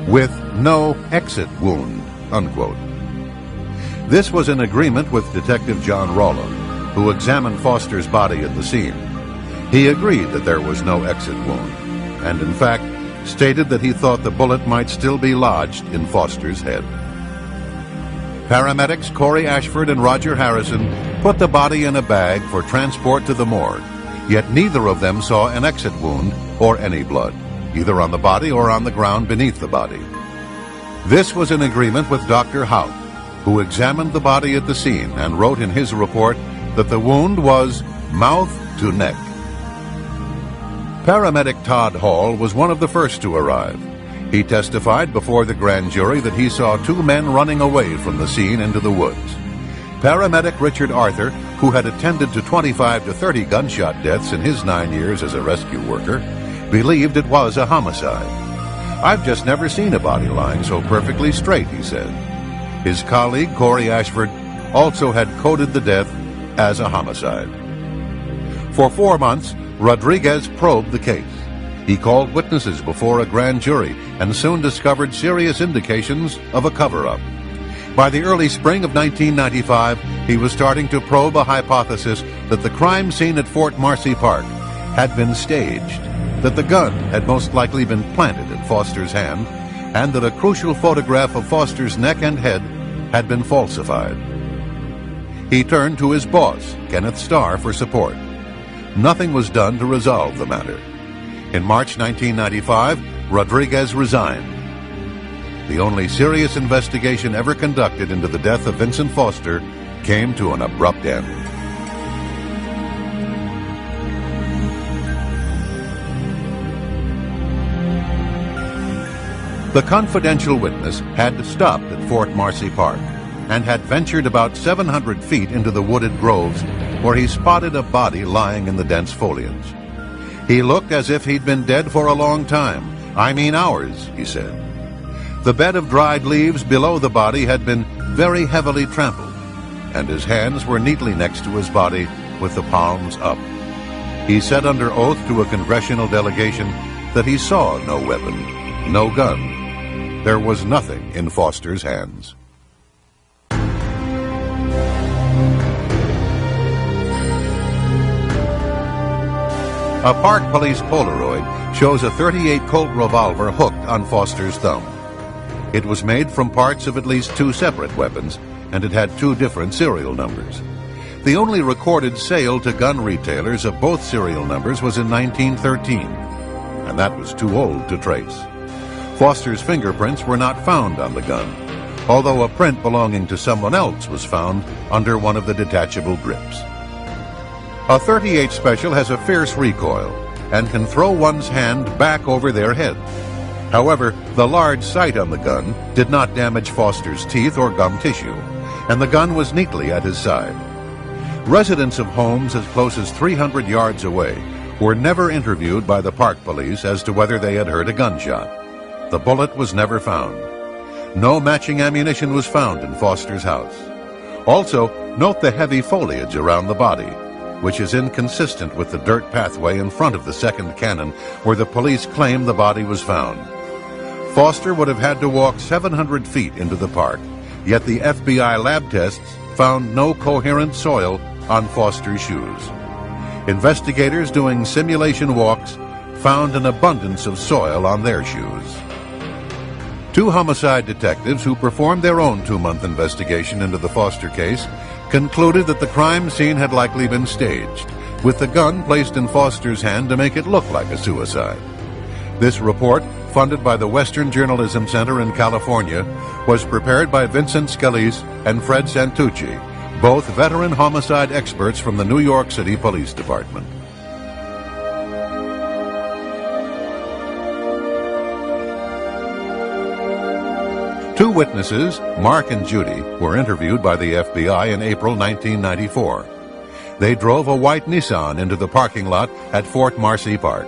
with no exit wound," unquote. This was in agreement with Detective John Rolla, who examined Foster's body at the scene. He agreed that there was no exit wound, and in fact stated that he thought the bullet might still be lodged in Foster's head. Paramedics Corey Ashford and Roger Harrison put the body in a bag for transport to the morgue, yet neither of them saw an exit wound or any blood, either on the body or on the ground beneath the body. This was in agreement with Dr. Hout, who examined the body at the scene and wrote in his report that the wound was mouth to neck. Paramedic Todd Hall was one of the first to arrive. He testified before the grand jury that he saw 2 men running away from the scene into the woods. Paramedic Richard Arthur, who had attended to 25 to 30 gunshot deaths in his 9 years as a rescue worker, believed it was a homicide. "I've just never seen a body lying so perfectly straight," he said. His colleague, Corey Ashford, also had coded the death as a homicide. For 4 months, Rodriguez probed the case. He called witnesses before a grand jury and soon discovered serious indications of a cover-up. By the early spring of 1995, he was starting to probe a hypothesis that the crime scene at Fort Marcy Park had been staged, that the gun had most likely been planted in Foster's hand, and that a crucial photograph of Foster's neck and head had been falsified. He turned to his boss, Kenneth Starr, for support. Nothing was done to resolve the matter. In March 1995, Rodriguez resigned. The only serious investigation ever conducted into the death of Vincent Foster came to an abrupt end. The confidential witness had stopped at Fort Marcy Park and had ventured about 700 feet into the wooded groves where he spotted a body lying in the dense foliage. He looked as if he'd been dead for a long time. "I mean hours," he said. The bed of dried leaves below the body had been very heavily trampled, and his hands were neatly next to his body with the palms up. He said under oath to a congressional delegation that he saw no weapon, no gun. There was nothing in Foster's hands. A Park Police Polaroid shows a .38 Colt revolver hooked on Foster's thumb. It was made from parts of at least 2 separate weapons, and it had 2 different serial numbers. The only recorded sale to gun retailers of both serial numbers was in 1913, and that was too old to trace. Foster's fingerprints were not found on the gun, although a print belonging to someone else was found under one of the detachable grips. A .38 Special has a fierce recoil, and can throw one's hand back over their head. However, the large sight on the gun did not damage Foster's teeth or gum tissue, and the gun was neatly at his side. Residents of homes as close as 300 yards away were never interviewed by the park police as to whether they had heard a gunshot. The bullet was never found. No matching ammunition was found in Foster's house. Also, note the heavy foliage around the body, which is inconsistent with the dirt pathway in front of the second cannon where the police claim the body was found. Foster would have had to walk 700 feet into the park, yet the FBI lab tests found no coherent soil on Foster's shoes. Investigators doing simulation walks found an abundance of soil on their shoes. Two homicide detectives who performed their own 2-month investigation into the Foster case concluded that the crime scene had likely been staged, with the gun placed in Foster's hand to make it look like a suicide. This report, funded by the Western Journalism Center in California, was prepared by Vincent Scalise and Fred Santucci, both veteran homicide experts from the New York City Police Department. Two witnesses, Mark and Judy, were interviewed by the FBI in April 1994. They drove a white Nissan into the parking lot at Fort Marcy Park.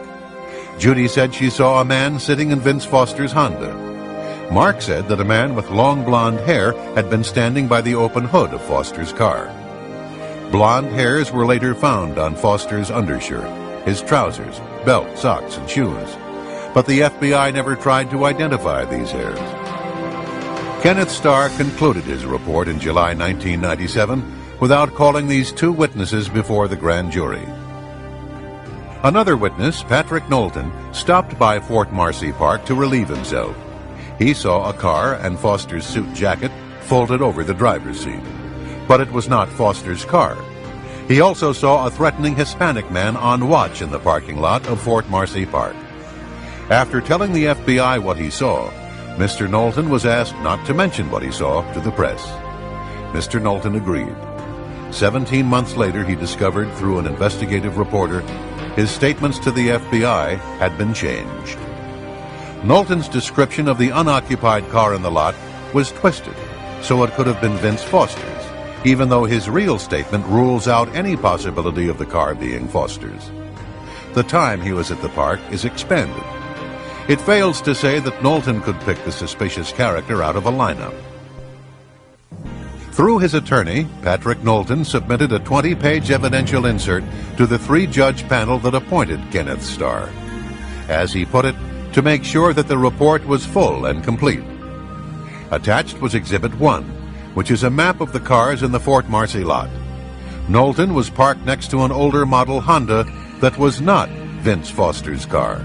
Judy said she saw a man sitting in Vince Foster's Honda. Mark said that a man with long blonde hair had been standing by the open hood of Foster's car. Blonde hairs were later found on Foster's undershirt, his trousers, belt, socks, and shoes. But the FBI never tried to identify these hairs. Kenneth Starr concluded his report in July 1997 without calling these two witnesses before the grand jury. Another witness, Patrick Knowlton, stopped by Fort Marcy Park to relieve himself. He saw a car and Foster's suit jacket folded over the driver's seat. But it was not Foster's car. He also saw a threatening Hispanic man on watch in the parking lot of Fort Marcy Park. After telling the FBI what he saw, Mr. Knowlton was asked not to mention what he saw to the press. Mr. Knowlton agreed. 17 months later, he discovered through an investigative reporter his statements to the FBI had been changed. Knowlton's description of the unoccupied car in the lot was twisted, so it could have been Vince Foster's, even though his real statement rules out any possibility of the car being Foster's. The time he was at the park is expanded. It fails to say that Knowlton could pick the suspicious character out of a lineup. Through his attorney, Patrick Knowlton submitted a 20-page evidential insert to the 3-judge panel that appointed Kenneth Starr. As he put it, to make sure that the report was full and complete. Attached was Exhibit 1, which is a map of the cars in the Fort Marcy lot. Knowlton was parked next to an older model Honda that was not Vince Foster's car.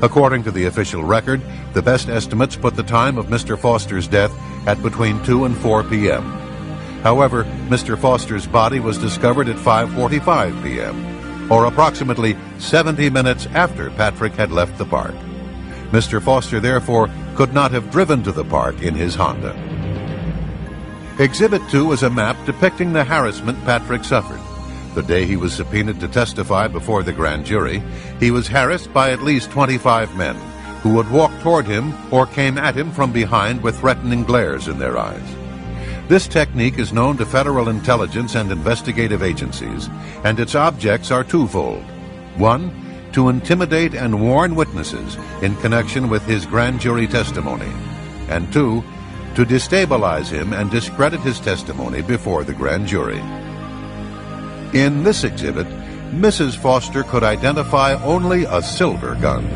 According to the official record, the best estimates put the time of Mr. Foster's death at between 2 and 4 p.m. However, Mr. Foster's body was discovered at 5:45 p.m., or approximately 70 minutes after Patrick had left the park. Mr. Foster, therefore, could not have driven to the park in his Honda. Exhibit 2 is a map depicting the harassment Patrick suffered. The day he was subpoenaed to testify before the grand jury, he was harassed by at least 25 men who would walk toward him or came at him from behind with threatening glares in their eyes. This technique is known to federal intelligence and investigative agencies, and its objects are twofold. 1, to intimidate and warn witnesses in connection with his grand jury testimony, and 2, to destabilize him and discredit his testimony before the grand jury. In this exhibit, Mrs. Foster could identify only a silver gun.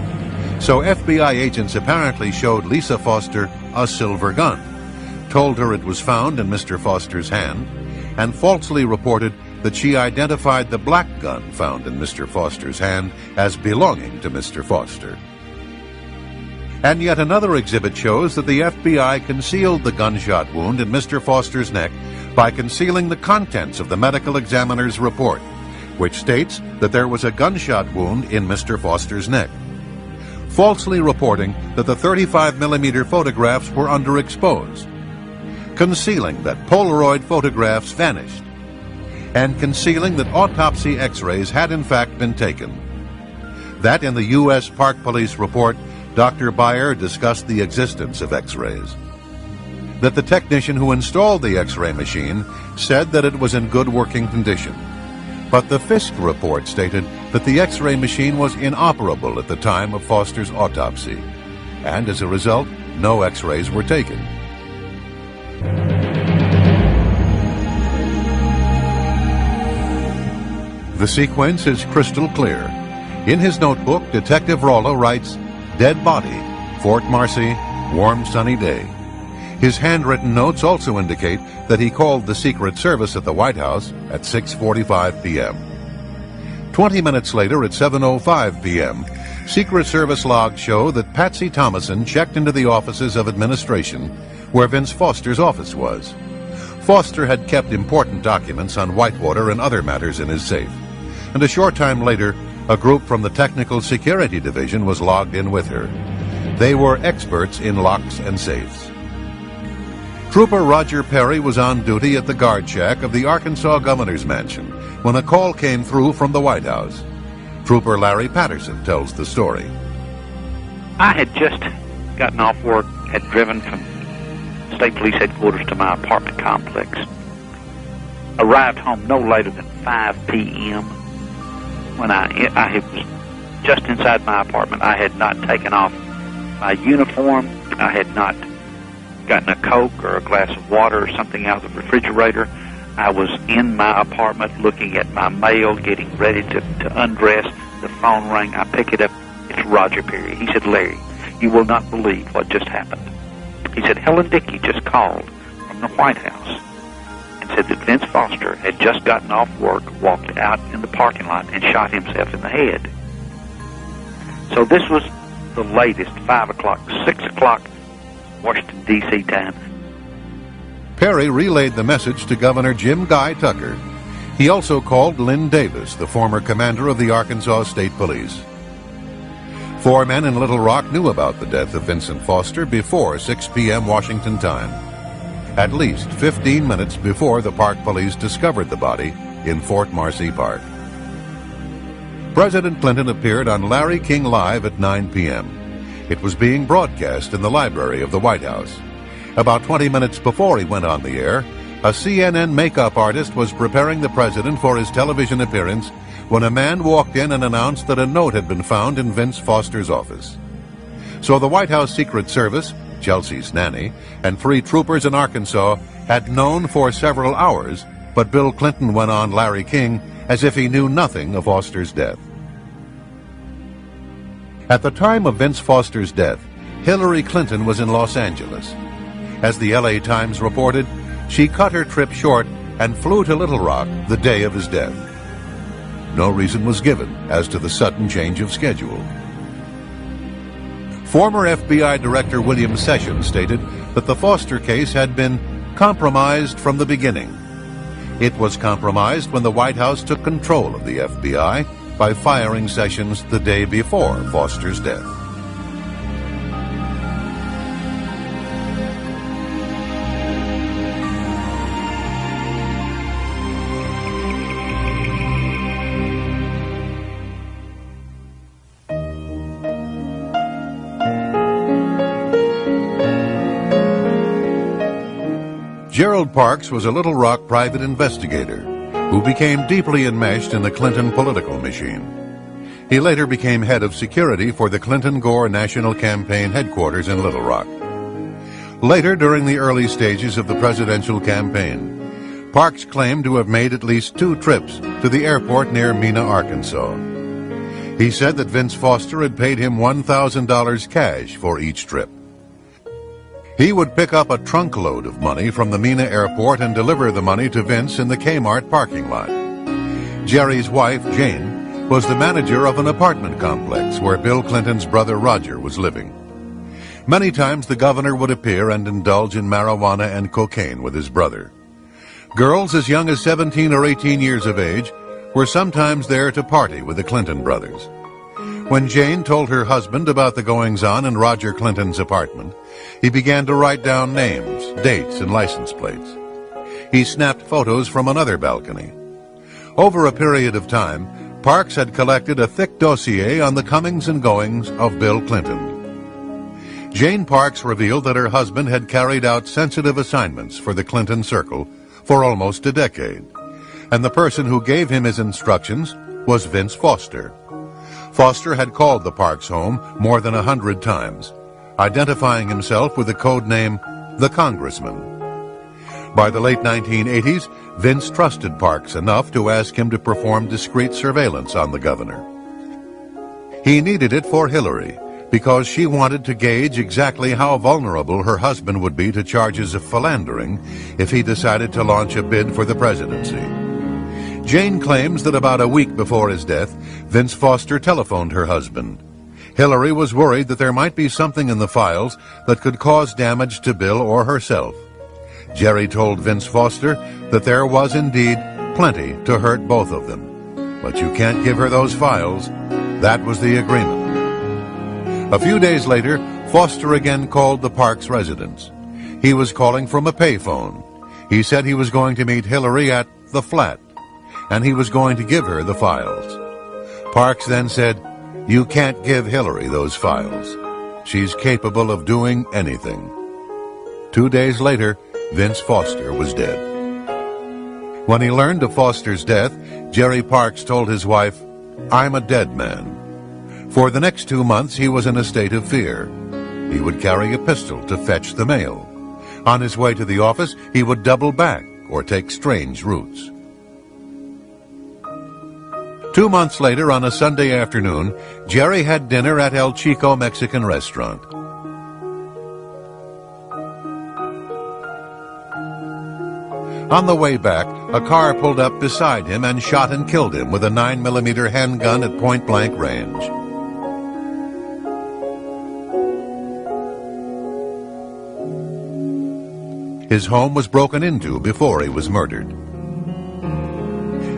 So FBI agents apparently showed Lisa Foster a silver gun, told her it was found in Mr. Foster's hand, and falsely reported that she identified the black gun found in Mr. Foster's hand as belonging to Mr. Foster. And yet another exhibit shows that the FBI concealed the gunshot wound in Mr. Foster's neck by concealing the contents of the medical examiner's report, which states that there was a gunshot wound in Mr. Foster's neck, falsely reporting that the 35mm photographs were underexposed, concealing that Polaroid photographs vanished, and concealing that autopsy x-rays had in fact been taken. that in the U.S. Park Police report, Dr. Beyer discussed the existence of X-rays. That the technician who installed the X-ray machine said that it was in good working condition. But the Fisk report stated that the X-ray machine was inoperable at the time of Foster's autopsy, and as a result, no X-rays were taken. The sequence is crystal clear. In his notebook, Detective Rollo writes, "Dead body, Fort Marcy, warm sunny day." His handwritten notes also indicate that he called the Secret Service at the White House at 6:45 p.m. 20 minutes later at 7:05 p.m., Secret Service logs show that Patsy Thomason checked into the offices of administration where Vince Foster's office was. Foster had kept important documents on Whitewater and other matters in his safe, and a short time later, a group from the Technical Security Division was logged in with her. They were experts in locks and safes. Trooper Roger Perry was on duty at the guard shack of the Arkansas Governor's Mansion when a call came through from the White House. Trooper Larry Patterson tells the story. I had just gotten off work, had driven from State Police Headquarters to my apartment complex. Arrived home no later than 5 p.m. When I was just inside my apartment. I had not taken off my uniform. I had not gotten a Coke or a glass of water or something out of the refrigerator. I was in my apartment looking at my mail, getting ready to undress. The phone rang. I pick it up. It's Roger Perry. He said, "Larry, you will not believe what just happened." He said, "Helen Dickey just called from the White House and said that Vince Foster had just gotten off work, walked out in the parking lot, and shot himself in the head." So this was the latest, 5 o'clock, 6 o'clock, Washington, D.C. time. Perry relayed the message to Governor Jim Guy Tucker. He also called Lynn Davis, the former commander of the Arkansas State Police. 4 men in Little Rock knew about the death of Vincent Foster before 6 p.m. Washington time, at least 15 minutes before the Park Police discovered the body in Fort Marcy Park. President Clinton appeared on Larry King Live at 9 p.m. It was being broadcast in the library of the White House. About 20 minutes before he went on the air, a CNN makeup artist was preparing the president for his television appearance when a man walked in and announced that a note had been found in Vince Foster's office. So the White House Secret Service, Chelsea's nanny, and 3 troopers in Arkansas had known for several hours, but Bill Clinton went on Larry King as if he knew nothing of Foster's death. At the time of Vince Foster's death, Hillary Clinton was in Los Angeles. As the LA Times reported, she cut her trip short and flew to Little Rock the day of his death. No reason was given as to the sudden change of schedule. Former FBI Director William Sessions stated that the Foster case had been compromised from the beginning. It was compromised when the White House took control of the FBI by firing Sessions the day before Foster's death. Gerald Parks was a Little Rock private investigator who became deeply enmeshed in the Clinton political machine. He later became head of security for the Clinton-Gore National Campaign headquarters in Little Rock. Later, during the early stages of the presidential campaign, Parks claimed to have made at least 2 trips to the airport near Mena, Arkansas. He said that Vince Foster had paid him $1,000 cash for each trip. He would pick up a trunk load of money from the Mena airport and deliver the money to Vince in the Kmart parking lot. Jerry's wife, Jane, was the manager of an apartment complex where Bill Clinton's brother Roger was living. Many times the governor would appear and indulge in marijuana and cocaine with his brother. Girls as young as 17 or 18 years of age were sometimes there to party with the Clinton brothers. When Jane told her husband about the goings-on in Roger Clinton's apartment, he began to write down names, dates, and license plates. He snapped photos from another balcony. Over a period of time, Parks had collected a thick dossier on the comings and goings of Bill Clinton. Jane Parks revealed that her husband had carried out sensitive assignments for the Clinton circle for almost a decade, and the person who gave him his instructions was Vince Foster. Foster had called the Parks home more than 100 times, identifying himself with the code name the Congressman. By the late 1980s, Vince trusted Parks enough to ask him to perform discreet surveillance on the governor. He needed it for Hillary, because she wanted to gauge exactly how vulnerable her husband would be to charges of philandering if he decided to launch a bid for the presidency. Jane claims that about a week before his death, Vince Foster telephoned her husband. Hillary was worried that there might be something in the files that could cause damage to Bill or herself. Jerry told Vince Foster that there was indeed plenty to hurt both of them. But you can't give her those files. That was the agreement. A few days later, Foster again called the Parks residence. He was calling from a payphone. He said he was going to meet Hillary at the flat, and he was going to give her the files. Parks then said, "You can't give Hillary those files. She's capable of doing anything." 2 days later, Vince Foster was dead. When he learned of Foster's death, Jerry Parks told his wife, "I'm a dead man." For the next 2 months, he was in a state of fear. He would carry a pistol to fetch the mail. On his way to the office, he would double back or take strange routes. 2 months later, on a Sunday afternoon, Jerry had dinner at El Chico Mexican restaurant. On the way back, a car pulled up beside him and shot and killed him with a 9mm handgun at point-blank range. His home was broken into before he was murdered.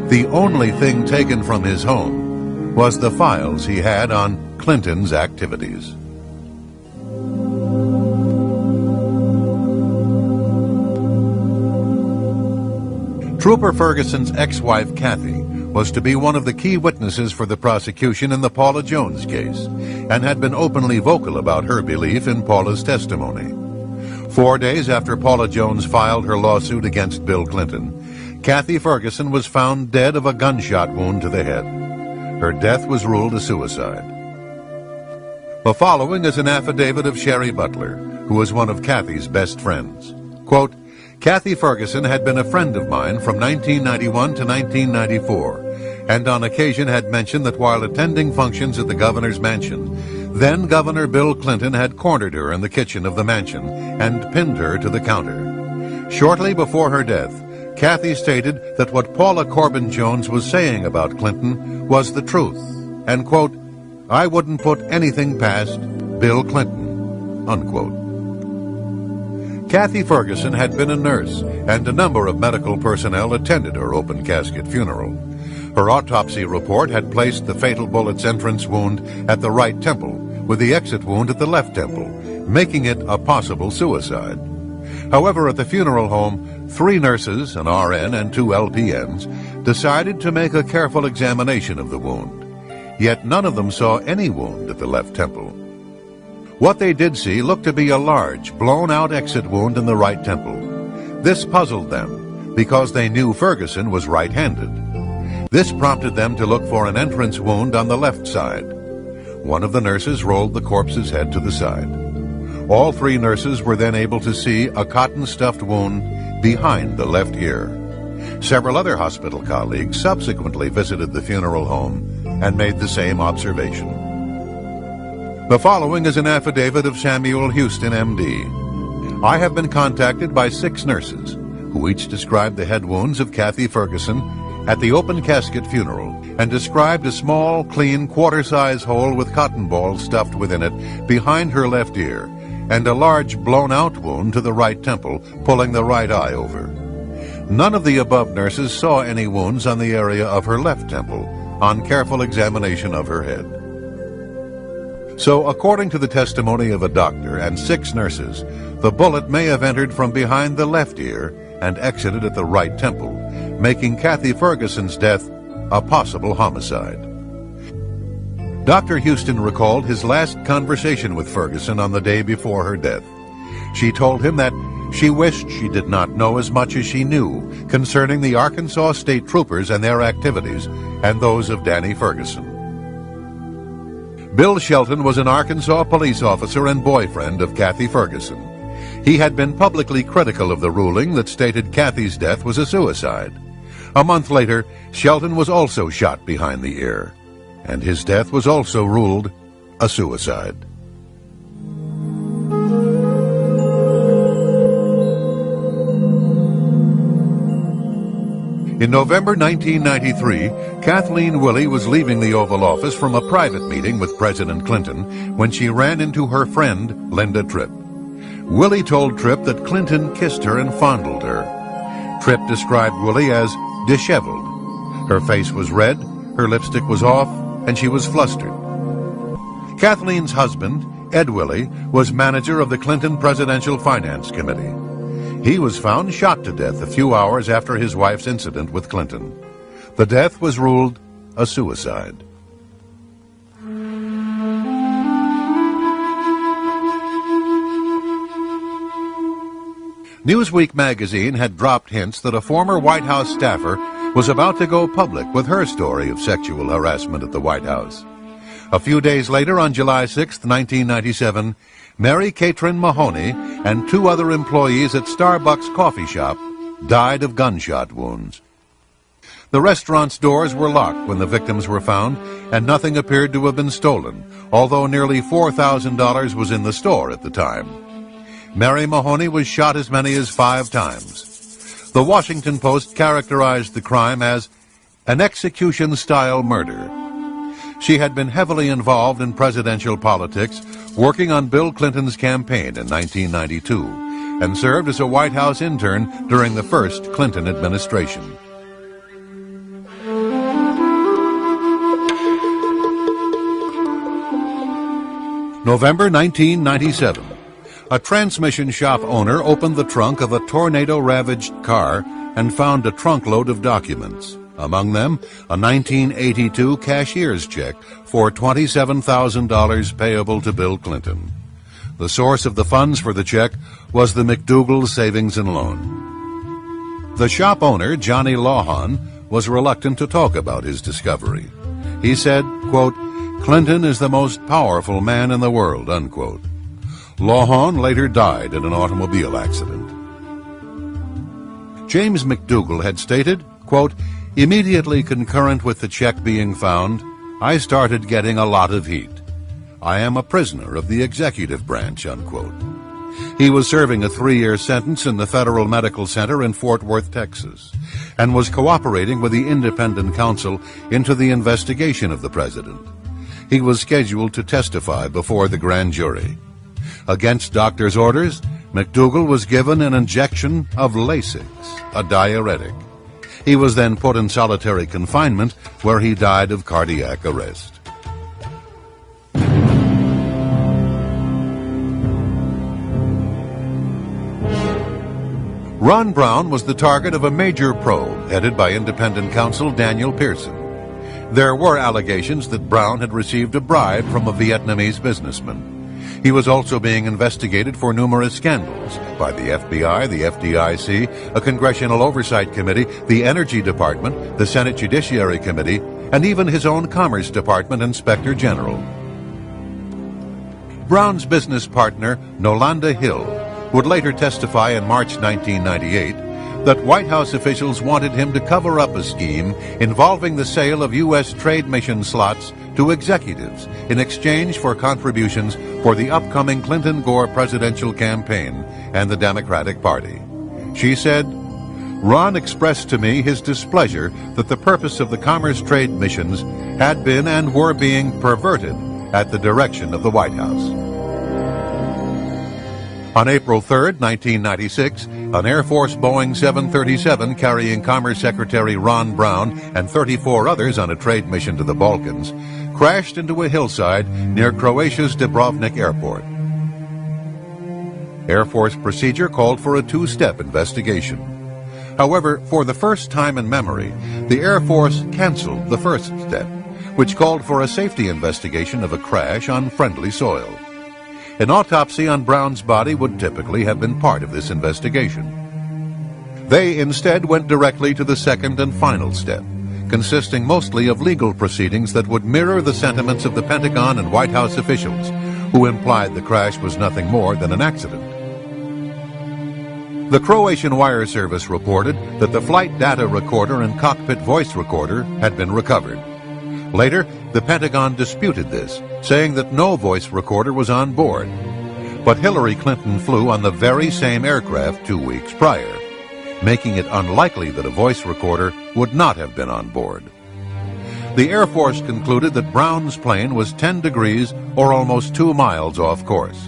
The only thing taken from his home was the files he had on Clinton's activities. Trooper Ferguson's ex-wife, Kathy, was to be one of the key witnesses for the prosecution in the Paula Jones case, and had been openly vocal about her belief in Paula's testimony. 4 days after Paula Jones filed her lawsuit against Bill Clinton, Kathy Ferguson was found dead of a gunshot wound to the head. Her death was ruled a suicide. The following is an affidavit of Sherry Butler, who was one of Kathy's best friends. Quote, "Kathy Ferguson had been a friend of mine from 1991 to 1994, and on occasion had mentioned that while attending functions at the governor's mansion, then Governor Bill Clinton had cornered her in the kitchen of the mansion and pinned her to the counter. Shortly before her death, Kathy stated that what Paula Corbin Jones was saying about Clinton was the truth, and, quote, "I wouldn't put anything past Bill Clinton," unquote. Kathy Ferguson had been a nurse, and a number of medical personnel attended her open casket funeral. Her autopsy report had placed the fatal bullet's entrance wound at the right temple, with the exit wound at the left temple, making it a possible suicide. However, at the funeral home, 3 nurses, an RN, and 2 LPNs decided to make a careful examination of the wound. Yet none of them saw any wound at the left temple. What they did see looked to be a large, blown-out exit wound in the right temple. This puzzled them, because they knew Ferguson was right-handed. This prompted them to look for an entrance wound on the left side. One of the nurses rolled the corpse's head to the side. All 3 nurses were then able to see a cotton-stuffed wound behind the left ear. Several other hospital colleagues subsequently visited the funeral home and made the same observation. The following is an affidavit of Samuel Houston, M.D. "I have been contacted by 6 nurses, who each described the head wounds of Kathy Ferguson at the open casket funeral, and described a small, clean, quarter-size hole with cotton balls stuffed within it behind her left ear, and a large blown-out wound to the right temple, pulling the right eye over. None of the above nurses saw any wounds on the area of her left temple on careful examination of her head." So, according to the testimony of a doctor and 6 nurses, the bullet may have entered from behind the left ear and exited at the right temple, making Kathy Ferguson's death a possible homicide. Dr. Houston recalled his last conversation with Ferguson on the day before her death. She told him that she wished she did not know as much as she knew concerning the Arkansas State Troopers and their activities and those of Danny Ferguson. Bill Shelton was an Arkansas police officer and boyfriend of Kathy Ferguson. He had been publicly critical of the ruling that stated Kathy's death was a suicide. A month later, Shelton was also shot behind the ear, and his death was also ruled a suicide. In November 1993, Kathleen Willey was leaving the Oval Office from a private meeting with President Clinton when she ran into her friend, Linda Tripp. Willey told Tripp that Clinton kissed her and fondled her. Tripp described Willey as disheveled. Her face was red, her lipstick was off, and she was flustered. Kathleen's husband, Ed Willey, was manager of the Clinton Presidential Finance Committee. He was found shot to death a few hours after his wife's incident with Clinton. The death was ruled a suicide. Newsweek magazine had dropped hints that a former White House staffer was about to go public with her story of sexual harassment at the White House. A few days later, on July 6, 1997, Mary Catron Mahoney and two other employees at Starbucks coffee shop died of gunshot wounds. The restaurant's doors were locked when the victims were found, and nothing appeared to have been stolen, although nearly $4,000 was in the store at the time. Mary Mahoney was shot as many as 5 times. The Washington Post characterized the crime as an execution-style murder. She had been heavily involved in presidential politics, working on Bill Clinton's campaign in 1992, and served as a White House intern during the first Clinton administration. November 1997. A transmission shop owner opened the trunk of a tornado-ravaged car and found a trunkload of documents. Among them, a 1982 cashier's check for $27,000 payable to Bill Clinton. The source of the funds for the check was the McDougal Savings and Loan. The shop owner, Johnny Lawhon, was reluctant to talk about his discovery. He said, quote, "Clinton is the most powerful man in the world," unquote. Lawhon later died in an automobile accident. James McDougal had stated, quote, "Immediately concurrent with the check being found, I started getting a lot of heat. I am a prisoner of the executive branch," unquote. He was serving a 3-year sentence in the Federal Medical Center in Fort Worth, Texas, and was cooperating with the independent counsel into the investigation of the president. He was scheduled to testify before the grand jury. Against doctor's orders, McDougal was given an injection of Lasix, a diuretic. He was then put in solitary confinement, where he died of cardiac arrest. Ron Brown was the target of a major probe headed by independent counsel Daniel Pearson. There were allegations that Brown had received a bribe from a Vietnamese businessman. He was also being investigated for numerous scandals by the FBI, the FDIC, a Congressional Oversight Committee, the Energy Department, the Senate Judiciary Committee, and even his own Commerce Department Inspector General. Brown's business partner, Nolanda Hill, would later testify in March 1998 that White House officials wanted him to cover up a scheme involving the sale of U.S. trade mission slots to executives in exchange for contributions for the upcoming Clinton-Gore presidential campaign and the Democratic Party. She said, "Ron expressed to me his displeasure that the purpose of the commerce trade missions had been and were being perverted at the direction of the White House." On April 3, 1996, an Air Force Boeing 737 carrying Commerce Secretary Ron Brown and 34 others on a trade mission to the Balkans crashed into a hillside near Croatia's Dubrovnik Airport. Air Force procedure called for a 2-step investigation. However, for the first time in memory, the Air Force canceled the first step, which called for a safety investigation of a crash on friendly soil. An autopsy on Brown's body would typically have been part of this investigation. They instead went directly to the second and final step, consisting mostly of legal proceedings that would mirror the sentiments of the Pentagon and White House officials, who implied the crash was nothing more than an accident. The Croatian wire service reported that the flight data recorder and cockpit voice recorder had been recovered. Later, the Pentagon disputed this, saying that no voice recorder was on board. But Hillary Clinton flew on the very same aircraft 2 weeks prior, making it unlikely that a voice recorder would not have been on board. The Air Force concluded that Brown's plane was 10 degrees or almost 2 miles off course.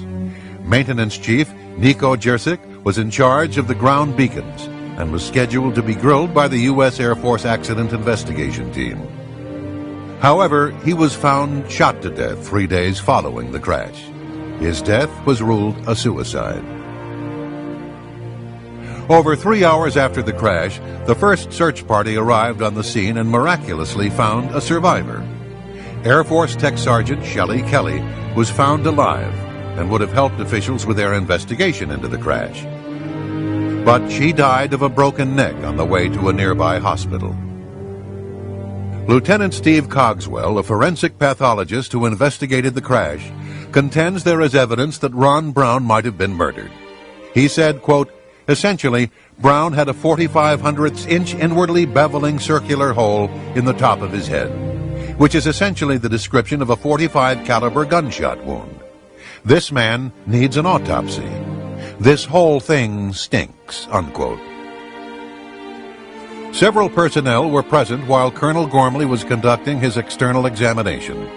Maintenance Chief Nico Jersic was in charge of the ground beacons and was scheduled to be grilled by the U.S. Air Force Accident Investigation Team. However, he was found shot to death 3 days following the crash. His death was ruled a suicide. Over 3 hours after the crash, the first search party arrived on the scene and miraculously found a survivor. Air Force Tech Sergeant Shelley Kelly was found alive and would have helped officials with their investigation into the crash. But she died of a broken neck on the way to a nearby hospital. Lieutenant Steve Cogswell, a forensic pathologist who investigated the crash, contends there is evidence that Ron Brown might have been murdered. He said, quote, "Essentially, Brown had a 45/100 inch inwardly beveling circular hole in the top of his head, which is essentially the description of a .45 caliber gunshot wound. This man needs an autopsy. This whole thing stinks," unquote. Several personnel were present while Colonel Gormley was conducting his external examination.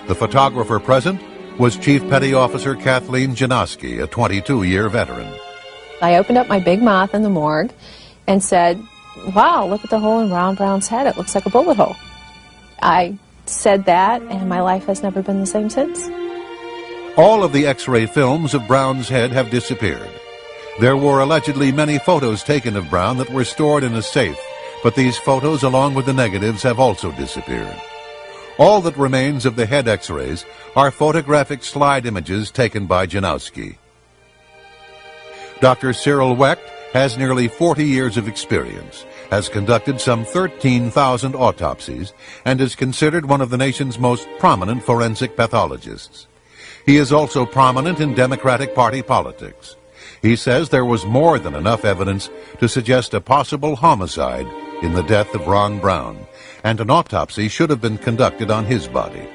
The photographer present was Chief Petty Officer Kathleen Janoski, a 22-year veteran. I opened up my big mouth in the morgue and said, "Wow, look at the hole in Ron Brown's head. It looks like a bullet hole." I said that, and my life has never been the same since. All of the X-ray films of Brown's head have disappeared. There were allegedly many photos taken of Brown that were stored in a safe, but these photos, along with the negatives, have also disappeared. All that remains of the head X-rays are photographic slide images taken by Janowski. Dr. Cyril Wecht has nearly 40 years of experience, has conducted some 13,000 autopsies, and is considered one of the nation's most prominent forensic pathologists. He is also prominent in Democratic Party politics. He says there was more than enough evidence to suggest a possible homicide in the death of Ron Brown, and an autopsy should have been conducted on his body.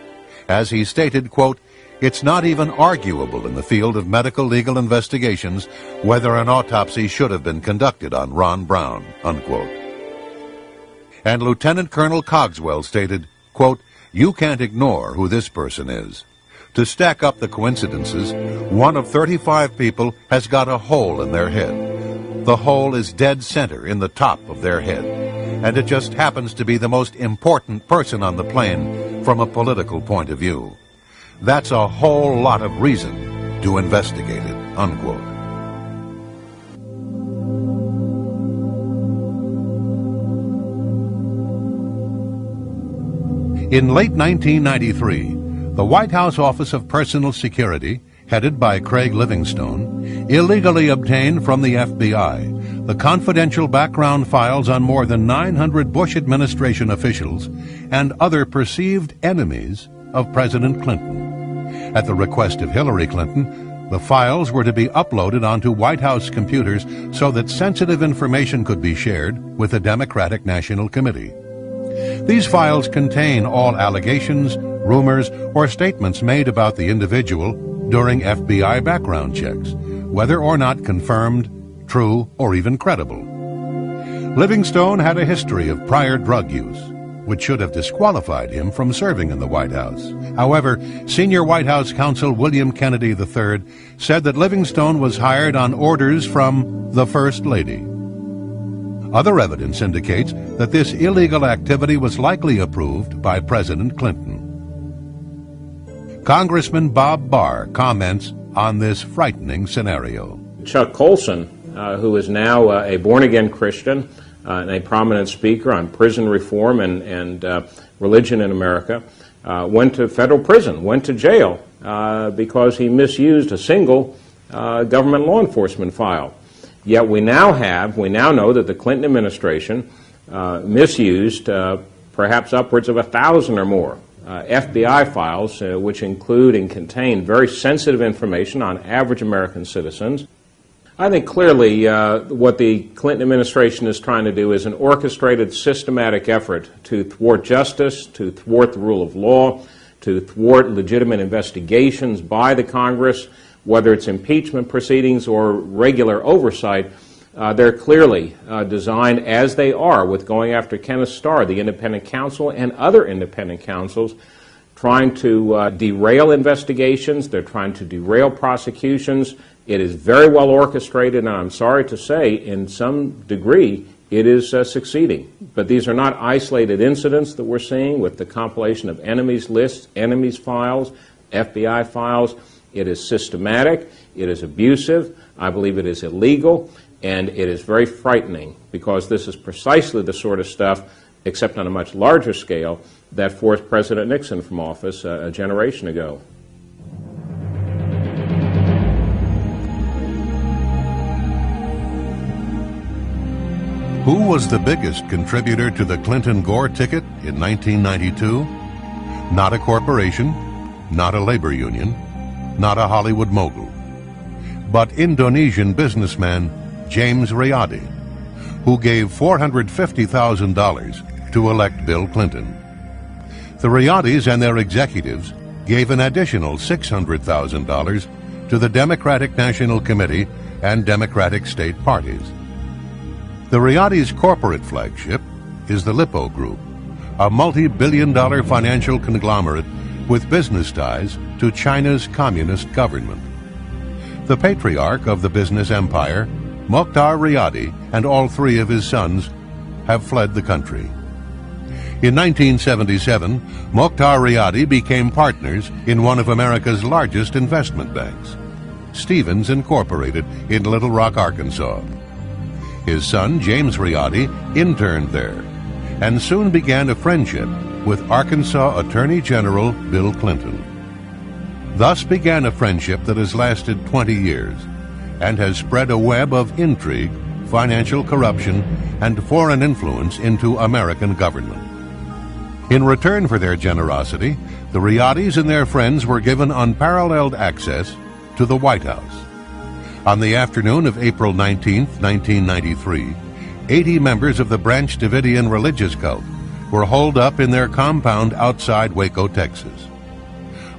As he stated, quote, "It's not even arguable in the field of medical legal investigations whether an autopsy should have been conducted on Ron Brown," unquote. And Lieutenant Colonel Cogswell stated, quote, "You can't ignore who this person is. To stack up the coincidences, one of 35 people has got a hole in their head. The hole is dead center in the top of their head, and it just happens to be the most important person on the plane from a political point of view. That's a whole lot of reason to investigate it," unquote. In late 1993, the White House Office of Personal Security, headed by Craig Livingstone, illegally obtained from the FBI the confidential background files on more than 900 Bush administration officials and other perceived enemies of President Clinton. At the request of Hillary Clinton, the files were to be uploaded onto White House computers so that sensitive information could be shared with the Democratic National Committee. These files contain all allegations, rumors, or statements made about the individual during FBI background checks, whether or not confirmed, true, or even credible. Livingstone had a history of prior drug use, which should have disqualified him from serving in the White House. However, senior White House counsel William Kennedy III said that Livingstone was hired on orders from the First Lady. Other evidence indicates that this illegal activity was likely approved by President Clinton. Congressman Bob Barr comments on this frightening scenario. Chuck Colson who is now a born-again Christian and a prominent speaker on prison reform and religion in America, went to federal prison, went to jail because he misused a single government law enforcement file. Yet we now know that the Clinton administration misused perhaps upwards of 1,000 or more FBI files, which include and contain very sensitive information on average American citizens. I think clearly what the Clinton administration is trying to do is an orchestrated, systematic effort to thwart justice, to thwart the rule of law, to thwart legitimate investigations by the Congress, whether it's impeachment proceedings or regular oversight. They're clearly designed, as they are, with going after Kenneth Starr, the independent counsel, and other independent counsels, trying to derail investigations. They're trying to derail prosecutions. It is very well orchestrated, and I'm sorry to say, in some degree, it is succeeding. But these are not isolated incidents that we're seeing with the compilation of enemies lists, enemies files, FBI files. It is systematic. It is abusive. I believe it is illegal. And it is very frightening because this is precisely the sort of stuff, except on a much larger scale, that forced President Nixon from office a generation ago. Who was the biggest contributor to the Clinton-Gore ticket in 1992? Not a corporation, not a labor union, not a Hollywood mogul, but Indonesian businessman James Riyadi, who gave $450,000 to elect Bill Clinton. The Riyadis and their executives gave an additional $600,000 to the Democratic National Committee and Democratic state parties. The Riyadis' corporate flagship is the Lippo Group, a multi-billion-dollar financial conglomerate with business ties to China's communist government. The patriarch of the business empire, Mokhtar Riyadi, and all three of his sons have fled the country. In 1977, Mokhtar Riyadi became partners in one of America's largest investment banks, Stevens Incorporated in Little Rock, Arkansas. His son, James Riyadi, interned there and soon began a friendship with Arkansas Attorney General Bill Clinton. Thus began a friendship that has lasted 20 years and has spread a web of intrigue, financial corruption, and foreign influence into American government. In return for their generosity, the Riyadis and their friends were given unparalleled access to the White House. On the afternoon of April 19, 1993, 80 members of the Branch Davidian religious cult were holed up in their compound outside Waco, Texas.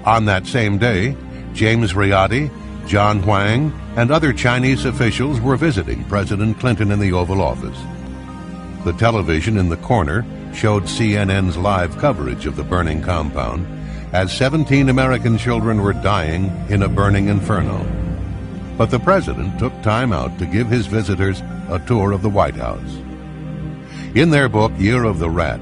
On that same day, James Riyadi, John Huang, and other Chinese officials were visiting President Clinton in the Oval Office. The television in the corner showed CNN's live coverage of the burning compound as 17 American children were dying in a burning inferno. But the president took time out to give his visitors a tour of the White House. In their book, Year of the Rat,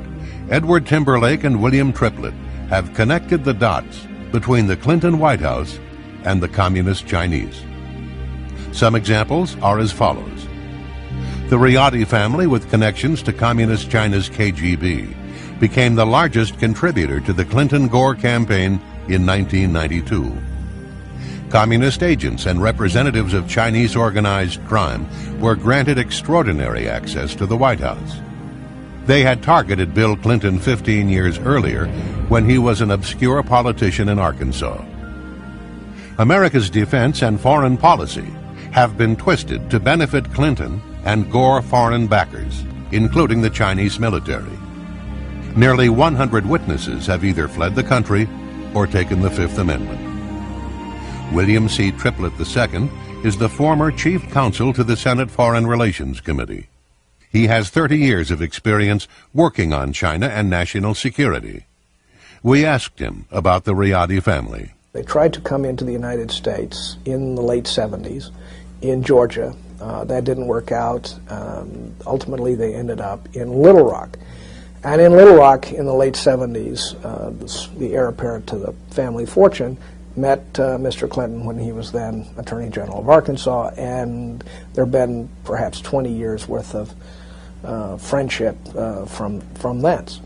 Edward Timberlake and William Triplett have connected the dots between the Clinton White House and the Communist Chinese. Some examples are as follows. The Riyadi family, with connections to Communist China's KGB, became the largest contributor to the Clinton-Gore campaign in 1992. Communist agents and representatives of Chinese organized crime were granted extraordinary access to the White House. They had targeted Bill Clinton 15 years earlier when he was an obscure politician in Arkansas. America's defense and foreign policy have been twisted to benefit Clinton and Gore foreign backers, including the Chinese military. Nearly 100 witnesses have either fled the country or taken the Fifth Amendment. William C. Triplett II is the former chief counsel to the Senate Foreign Relations Committee. He has 30 years of experience working on China and national security. We asked him about the Riyadi family. They tried to come into the United States in the late 70s in Georgia. That didn't work out. Ultimately, they ended up in Little Rock. And in Little Rock in the late 70s, the heir apparent to the family fortune met Mr. Clinton when he was then Attorney General of Arkansas, and there have been perhaps 20 years worth of friendship from thence.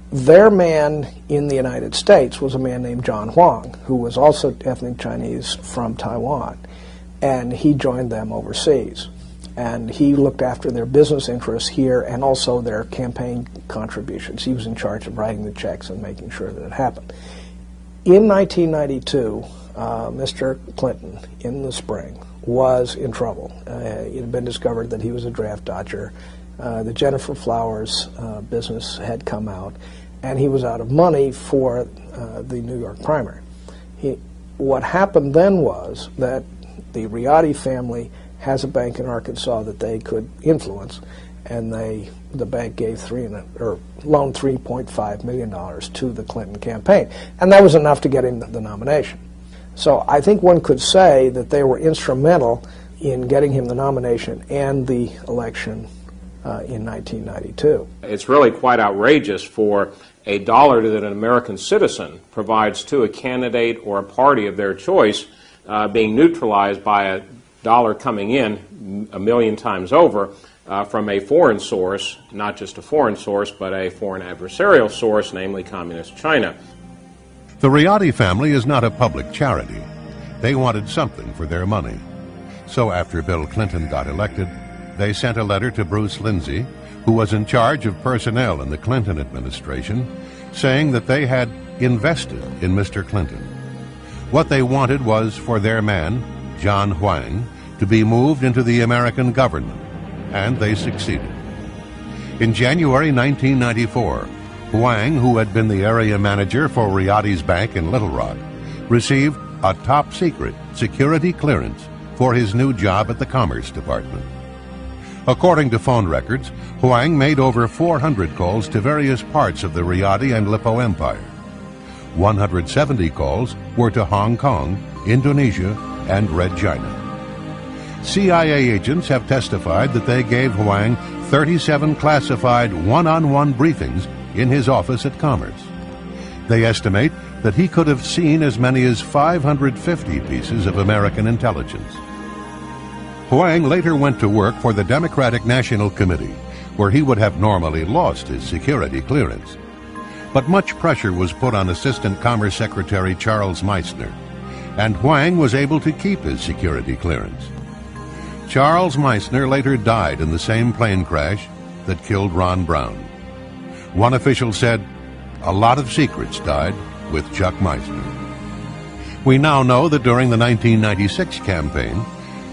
Their man in the United States was a man named John Huang, who was also ethnic Chinese from Taiwan, and he joined them overseas. And he looked after their business interests here and also their campaign contributions. He was in charge of writing the checks and making sure that it happened. In 1992, Mr. Clinton, in the spring, was in trouble. It had been discovered that he was a draft dodger. The Gennifer Flowers business had come out, and he was out of money for the New York primary. What happened then was that the Riady family has a bank in Arkansas that they could influence, and the bank gave loaned $3.5 million to the Clinton campaign, and that was enough to get him the nomination. So I think one could say that they were instrumental in getting him the nomination and the election in 1992. It's really quite outrageous for a dollar that an American citizen provides to a candidate or a party of their choice being neutralized by a dollar coming in 1 million times over from a foreign source, not just a foreign source, but a foreign adversarial source, namely Communist China. The Riady family is not a public charity. They wanted something for their money. So after Bill Clinton got elected, they sent a letter to Bruce Lindsay, who was in charge of personnel in the Clinton administration, saying that they had invested in Mr. Clinton. What they wanted was for their man, John Huang, to be moved into the American government, and they succeeded. In January 1994, Huang, who had been the area manager for Riady's bank in Little Rock, received a top-secret security clearance for his new job at the Commerce Department. According to phone records, Huang made over 400 calls to various parts of the Riady and Lippo Empire. 170 calls were to Hong Kong, Indonesia, and Red China. CIA agents have testified that they gave Huang 37 classified one-on-one briefings in his office at Commerce. They estimate that he could have seen as many as 550 pieces of American intelligence. Huang later went to work for the Democratic National Committee, where he would have normally lost his security clearance. But much pressure was put on Assistant Commerce Secretary Charles Meissner, and Huang was able to keep his security clearance. Charles Meissner later died in the same plane crash that killed Ron Brown. One official said, "A lot of secrets died with Chuck Meissner." We now know that during the 1996 campaign,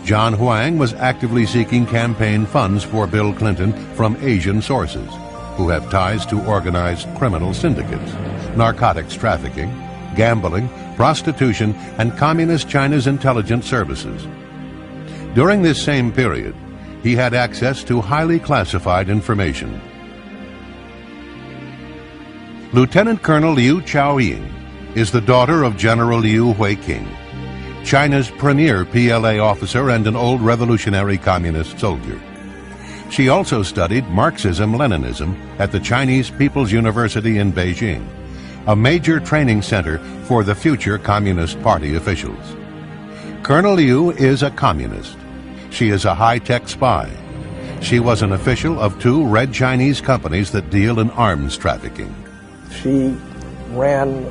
John Huang was actively seeking campaign funds for Bill Clinton from Asian sources, who have ties to organized criminal syndicates, narcotics trafficking, gambling, prostitution, and Communist China's intelligence services. During this same period, he had access to highly classified information. Lieutenant Colonel Liu Chaoying is the daughter of General Liu Huiqing, China's premier PLA officer and an old revolutionary communist soldier. She also studied Marxism-Leninism at the Chinese People's University in Beijing, a major training center for the future Communist Party officials. Colonel Liu is a communist. She is a high-tech spy. She was an official of 2 red Chinese companies that deal in arms trafficking. She ran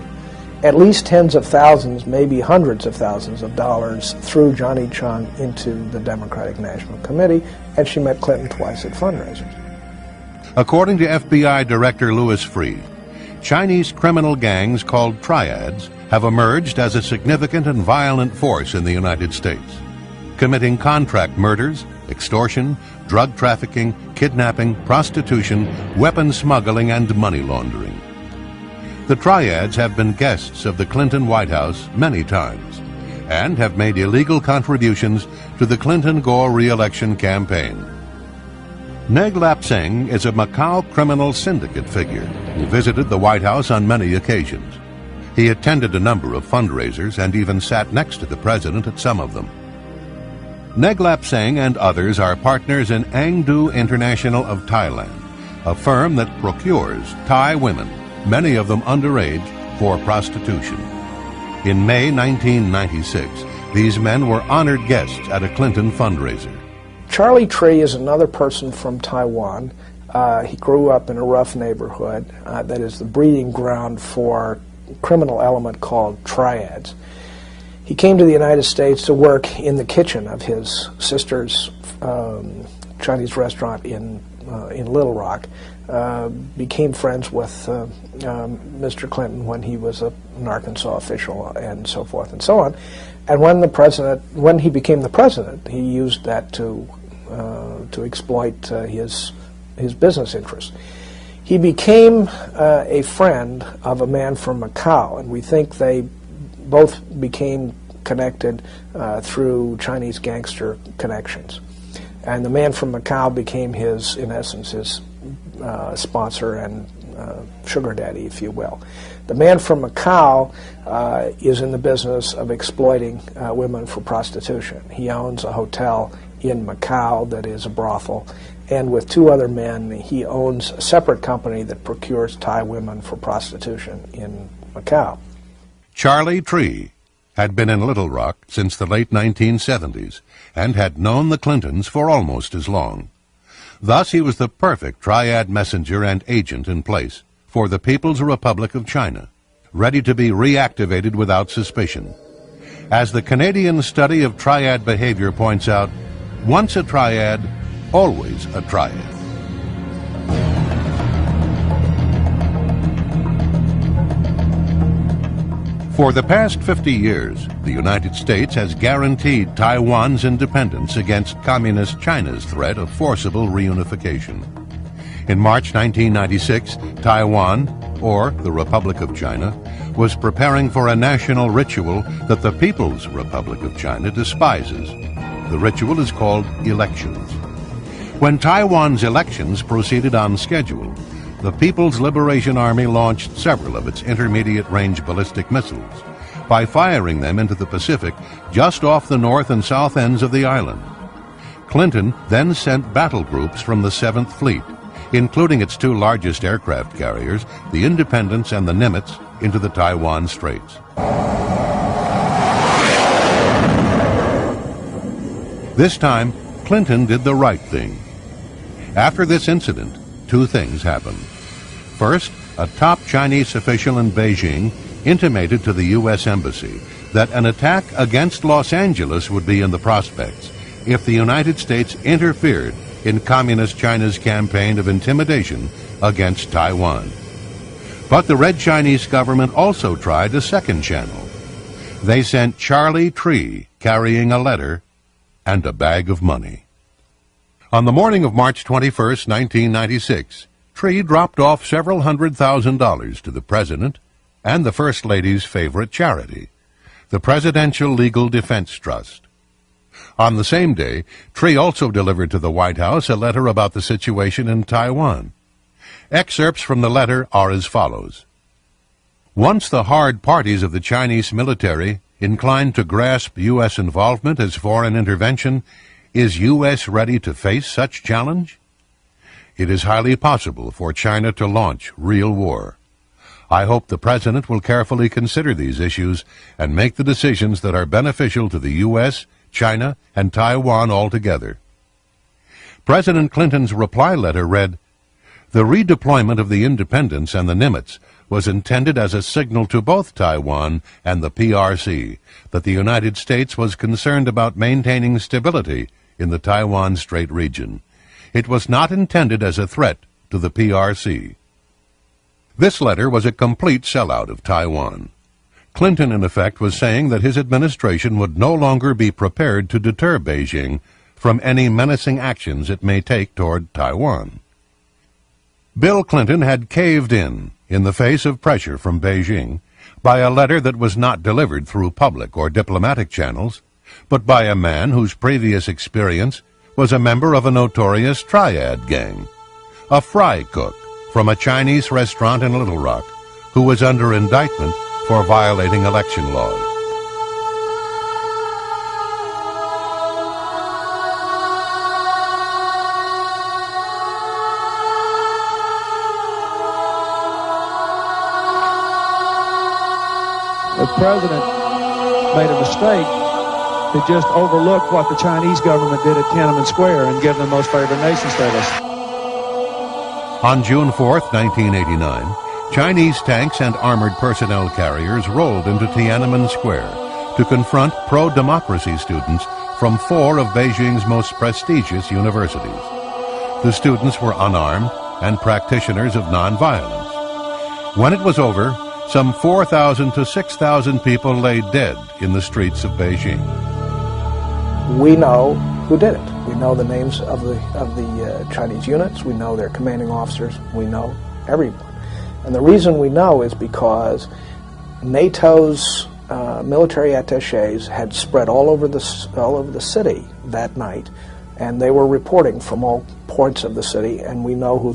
at least tens of thousands, maybe hundreds of thousands of dollars through Johnny Chung into the Democratic National Committee, and she met Clinton twice at fundraisers. According to FBI Director Louis Freeh, Chinese criminal gangs called triads have emerged as a significant and violent force in the United States, committing contract murders, extortion, drug trafficking, kidnapping, prostitution, weapons smuggling, and money laundering. The triads have been guests of the Clinton White House many times and have made illegal contributions to the Clinton-Gore re-election campaign. Neg Lap Seng is a Macau criminal syndicate figure who visited the White House on many occasions. He attended a number of fundraisers and even sat next to the president at some of them. Neg Lap Seng and others are partners in Angdu International of Thailand, a firm that procures Thai women, many of them underage, for prostitution. In May 1996, these men were honored guests at a Clinton fundraiser. Charlie Tree is another person from Taiwan. He grew up in a rough neighborhood that is the breeding ground for a criminal element called triads. He came to the United States to work in the kitchen of his sister's Chinese restaurant in Little Rock. Became friends with Mr. Clinton when he was an Arkansas official, and so forth and so on. And when he became the president, he used that to exploit his business interests. He became a friend of a man from Macau, and we think they both became connected through Chinese gangster connections. And the man from Macau became his, in essence, his sponsor and sugar daddy, if you will. The man from Macau is in the business of exploiting women for prostitution. He owns a hotel in Macau that is a brothel, and with two other men, he owns a separate company that procures Thai women for prostitution in Macau. Charlie Tree had been in Little Rock since the late 1970s and had known the Clintons for almost as long. Thus he was the perfect triad messenger and agent in place for the People's Republic of China, ready to be reactivated without suspicion. As the Canadian study of triad behavior points out, once a triad, always a triad. For the past 50 years, the United States has guaranteed Taiwan's independence against Communist China's threat of forcible reunification. In March 1996, Taiwan, or the Republic of China, was preparing for a national ritual that the People's Republic of China despises. The ritual is called elections. When Taiwan's elections proceeded on schedule, the People's Liberation Army launched several of its intermediate-range ballistic missiles by firing them into the Pacific just off the north and south ends of the island. Clinton then sent battle groups from the 7th Fleet, including its two largest aircraft carriers, the Independence and the Nimitz, into the Taiwan Straits. This time, Clinton did the right thing. After this incident, two things happened. First, a top Chinese official in Beijing intimated to the U.S. Embassy that an attack against Los Angeles would be in the prospects if the United States interfered in Communist China's campaign of intimidation against Taiwan. But the Red Chinese government also tried a second channel. They sent Charlie Tree carrying a letter and a bag of money. On the morning of March 21st, 1996, Tree dropped off several $100,000 to the President and the First Lady's favorite charity, the Presidential Legal Defense Trust. On the same day, Tree also delivered to the White House a letter about the situation in Taiwan. Excerpts from the letter are as follows. Once the hard parties of the Chinese military inclined to grasp U.S. involvement as foreign intervention, is U.S. ready to face such challenge? It is highly possible for China to launch real war. I hope the President will carefully consider these issues and make the decisions that are beneficial to the U.S., China, and Taiwan altogether. President Clinton's reply letter read, "The redeployment of the Independence and the Nimitz was intended as a signal to both Taiwan and the PRC that the United States was concerned about maintaining stability in the Taiwan Strait region. It was not intended as a threat to the PRC." This letter was a complete sellout of Taiwan. Clinton, in effect, was saying that his administration would no longer be prepared to deter Beijing from any menacing actions it may take toward Taiwan. Bill Clinton had caved in the face of pressure from Beijing, by a letter that was not delivered through public or diplomatic channels, but by a man whose previous experience was a member of a notorious triad gang, a fry cook from a Chinese restaurant in Little Rock, who was under indictment for violating election laws. The President made a mistake to just overlook what the Chinese government did at Tiananmen Square and give them most favored nation status. On June 4th, 1989, Chinese tanks and armored personnel carriers rolled into Tiananmen Square to confront pro-democracy students from 4 of Beijing's most prestigious universities. The students were unarmed and practitioners of nonviolence. When it was over, some 4,000 to 6,000 people lay dead in the streets of Beijing. We know who did it. We know the names of the Chinese units. We know their commanding officers. We know everyone. And the reason we know is because NATO's military attaches had spread all over the city that night, and they were reporting from all points of the city. And we know who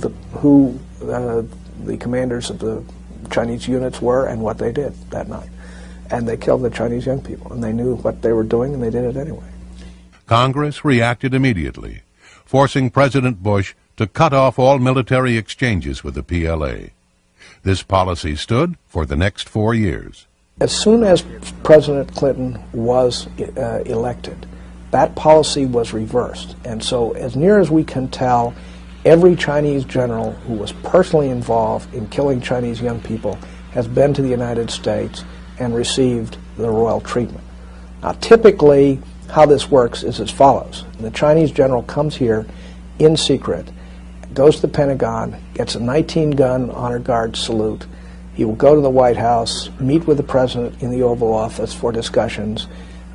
the commanders of the Chinese units were and what they did that night. And they killed the Chinese young people, and they knew what they were doing, and they did it anyway. Congress reacted immediately, forcing President Bush to cut off all military exchanges with the PLA. This policy stood for the next 4 years. As soon as President Clinton was elected, that policy was reversed. And so, as near as we can tell, every Chinese general who was personally involved in killing Chinese young people has been to the United States and received the royal treatment. Now, typically, how this works is as follows. The Chinese general comes here in secret, goes to the Pentagon, gets a 19-gun honor guard salute. He will go to the White House, meet with the president in the Oval Office for discussions.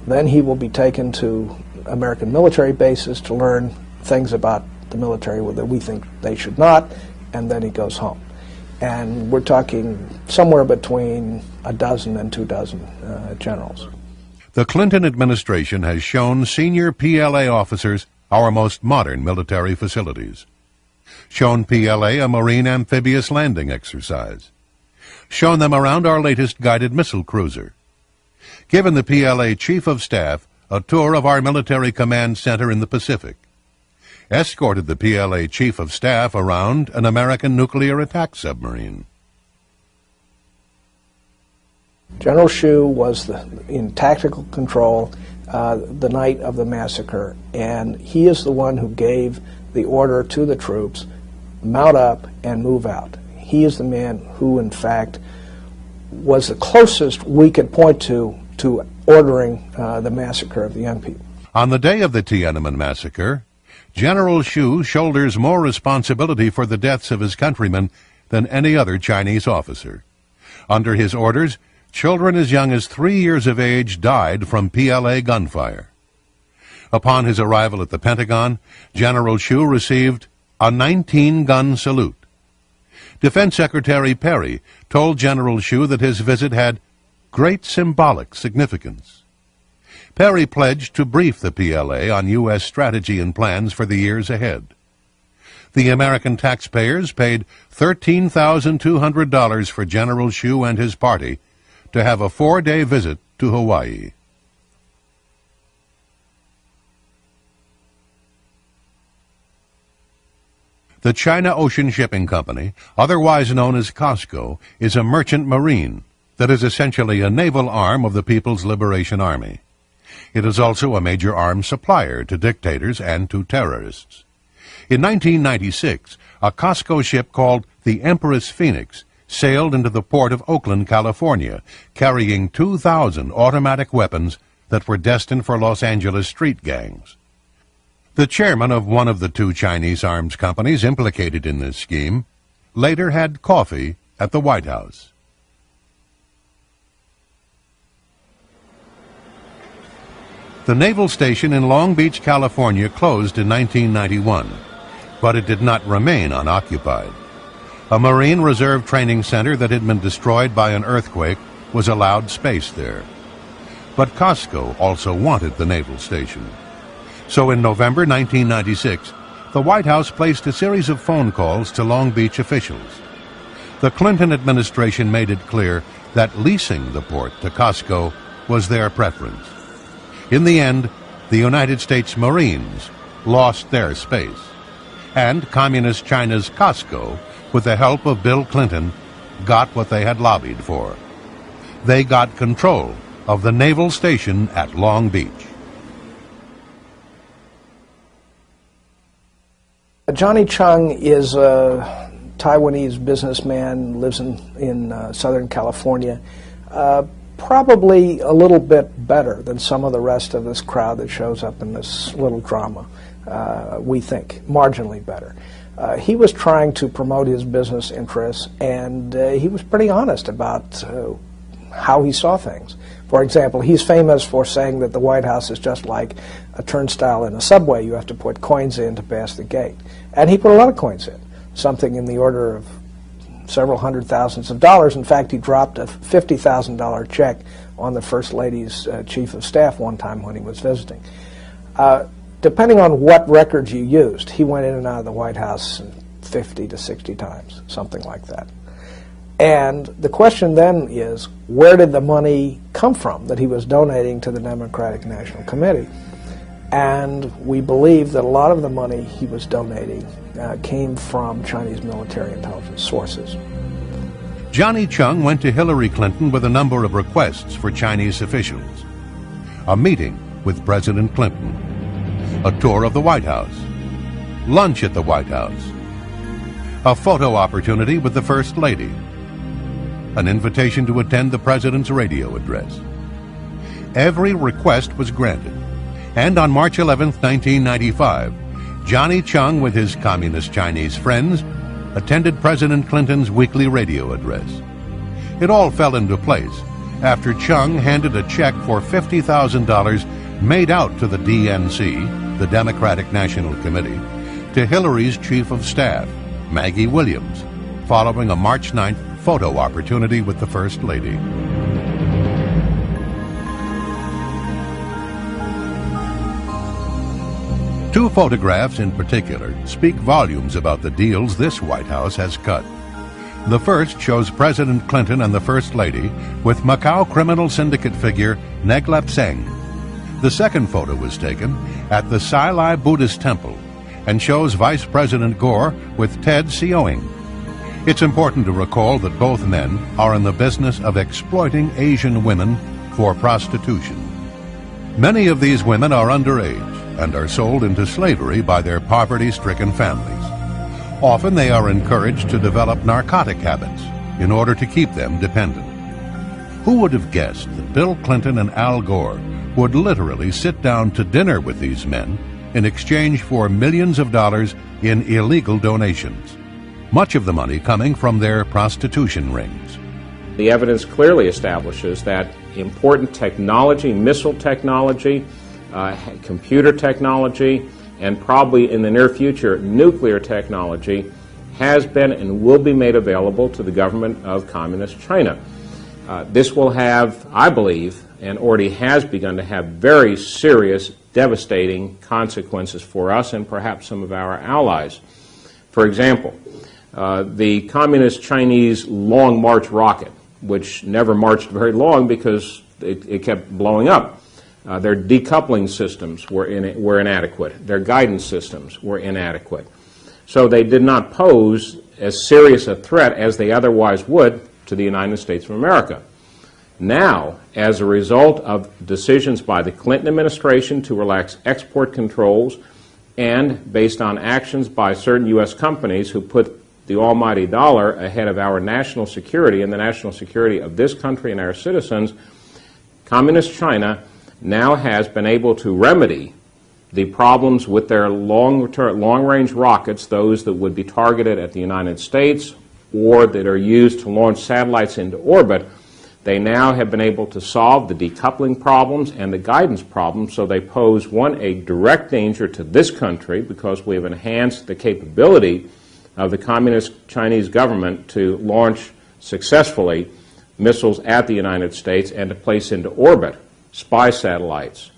Then he will be taken to American military bases to learn things about the military that we think they should not, and then he goes home. And we're talking somewhere between a dozen and 24 generals. The Clinton administration has shown senior PLA officers our most modern military facilities, shown PLA a Marine amphibious landing exercise, shown them around our latest guided missile cruiser, given the PLA Chief of Staff a tour of our military command center in the Pacific, escorted the PLA Chief of Staff around an American nuclear attack submarine. General Xu was in tactical control the night of the massacre, and he is the one who gave the order to the troops, mount up and move out. He is the man who, in fact, was the closest we could point to ordering the massacre of the young people. On the day of the Tiananmen massacre, General Xu shoulders more responsibility for the deaths of his countrymen than any other Chinese officer. Under his orders, children as young as 3 years of age died from PLA gunfire. Upon his arrival at the Pentagon, General Xu received a 19-gun salute. Defense Secretary Perry told General Xu that his visit had great symbolic significance. Perry pledged to brief the PLA on U.S. strategy and plans for the years ahead. The American taxpayers paid $13,200 for General Xu and his party to have a 4-day visit to Hawaii. The China Ocean Shipping Company, otherwise known as COSCO, is a merchant marine that is essentially a naval arm of the People's Liberation Army. It is also a major arms supplier to dictators and to terrorists. In 1996, a COSCO ship called the Empress Phoenix sailed into the port of Oakland, California, carrying 2,000 automatic weapons that were destined for Los Angeles street gangs. The chairman of one of the 2 Chinese arms companies implicated in this scheme later had coffee at the White House. The naval station in Long Beach, California closed in 1991, but it did not remain unoccupied. A Marine Reserve training center that had been destroyed by an earthquake was allowed space there. But COSCO also wanted the naval station. So in November 1996, the White House placed a series of phone calls to Long Beach officials. The Clinton administration made it clear that leasing the port to COSCO was their preference. In the end, the United States Marines lost their space, and Communist China's COSCO, with the help of Bill Clinton, got what they had lobbied for. They got control of the naval station at Long Beach. Johnny Chung is a Taiwanese businessman, lives in Southern California. Probably a little bit better than some of the rest of this crowd that shows up in this little drama, we think, marginally better. He was trying to promote his business interests, and he was pretty honest about how he saw things. For example, he's famous for saying that the White House is just like a turnstile in a subway. You have to put coins in to pass the gate. And he put a lot of coins in, something in the order of several hundred thousands of dollars. In fact, he dropped a $50,000 check on the First Lady's chief of staff one time when he was visiting. Depending on what records you used, he went in and out of the White House 50 to 60 times, something like that. And the question then is, where did the money come from that he was donating to the Democratic National Committee? And we believe that a lot of the money he was donating came from Chinese military intelligence sources. Johnny Chung went to Hillary Clinton with a number of requests for Chinese officials. A meeting with President Clinton, a tour of the White House, lunch at the White House, a photo opportunity with the First Lady, an invitation to attend the President's radio address. Every request was granted, and on March 11, 1995, Johnny Chung, with his communist Chinese friends, attended President Clinton's weekly radio address. It all fell into place after Chung handed a check for $50,000 made out to the DNC, the Democratic National Committee, to Hillary's chief of staff, Maggie Williams, following a March 9th photo opportunity with the First Lady. Two photographs in particular speak volumes about the deals this White House has cut. The first shows President Clinton and the First Lady with Macau criminal syndicate figure Neglep Seng. The second photo was taken at the Sai Lai Buddhist Temple and shows Vice President Gore with Ted Sioing. It's important to recall that both men are in the business of exploiting Asian women for prostitution. Many of these women are underage and are sold into slavery by their poverty-stricken families. Often they are encouraged to develop narcotic habits in order to keep them dependent. Who would have guessed that Bill Clinton and Al Gore would literally sit down to dinner with these men in exchange for millions of dollars in illegal donations, much of the money coming from their prostitution rings? The evidence clearly establishes that important technology, missile technology, computer technology, and probably in the near future, nuclear technology, has been and will be made available to the government of Communist China. This will have, I believe, and already has begun to have very serious, devastating consequences for us and perhaps some of our allies. For example, the Communist Chinese Long March rocket, which never marched very long because it kept blowing up. Their decoupling systems were inadequate. Their guidance systems were inadequate. So they did not pose as serious a threat as they otherwise would to the United States of America. Now, as a result of decisions by the Clinton administration to relax export controls and based on actions by certain U.S. companies who put the almighty dollar ahead of our national security and the national security of this country and our citizens, Communist China now has been able to remedy the problems with their long-range rockets, those that would be targeted at the United States or that are used to launch satellites into orbit. They now have been able to solve the decoupling problems and the guidance problems, so they pose, one, a direct danger to this country because we have enhanced the capability of the Communist Chinese government to launch successfully missiles at the United States and to place into orbit spy satellites.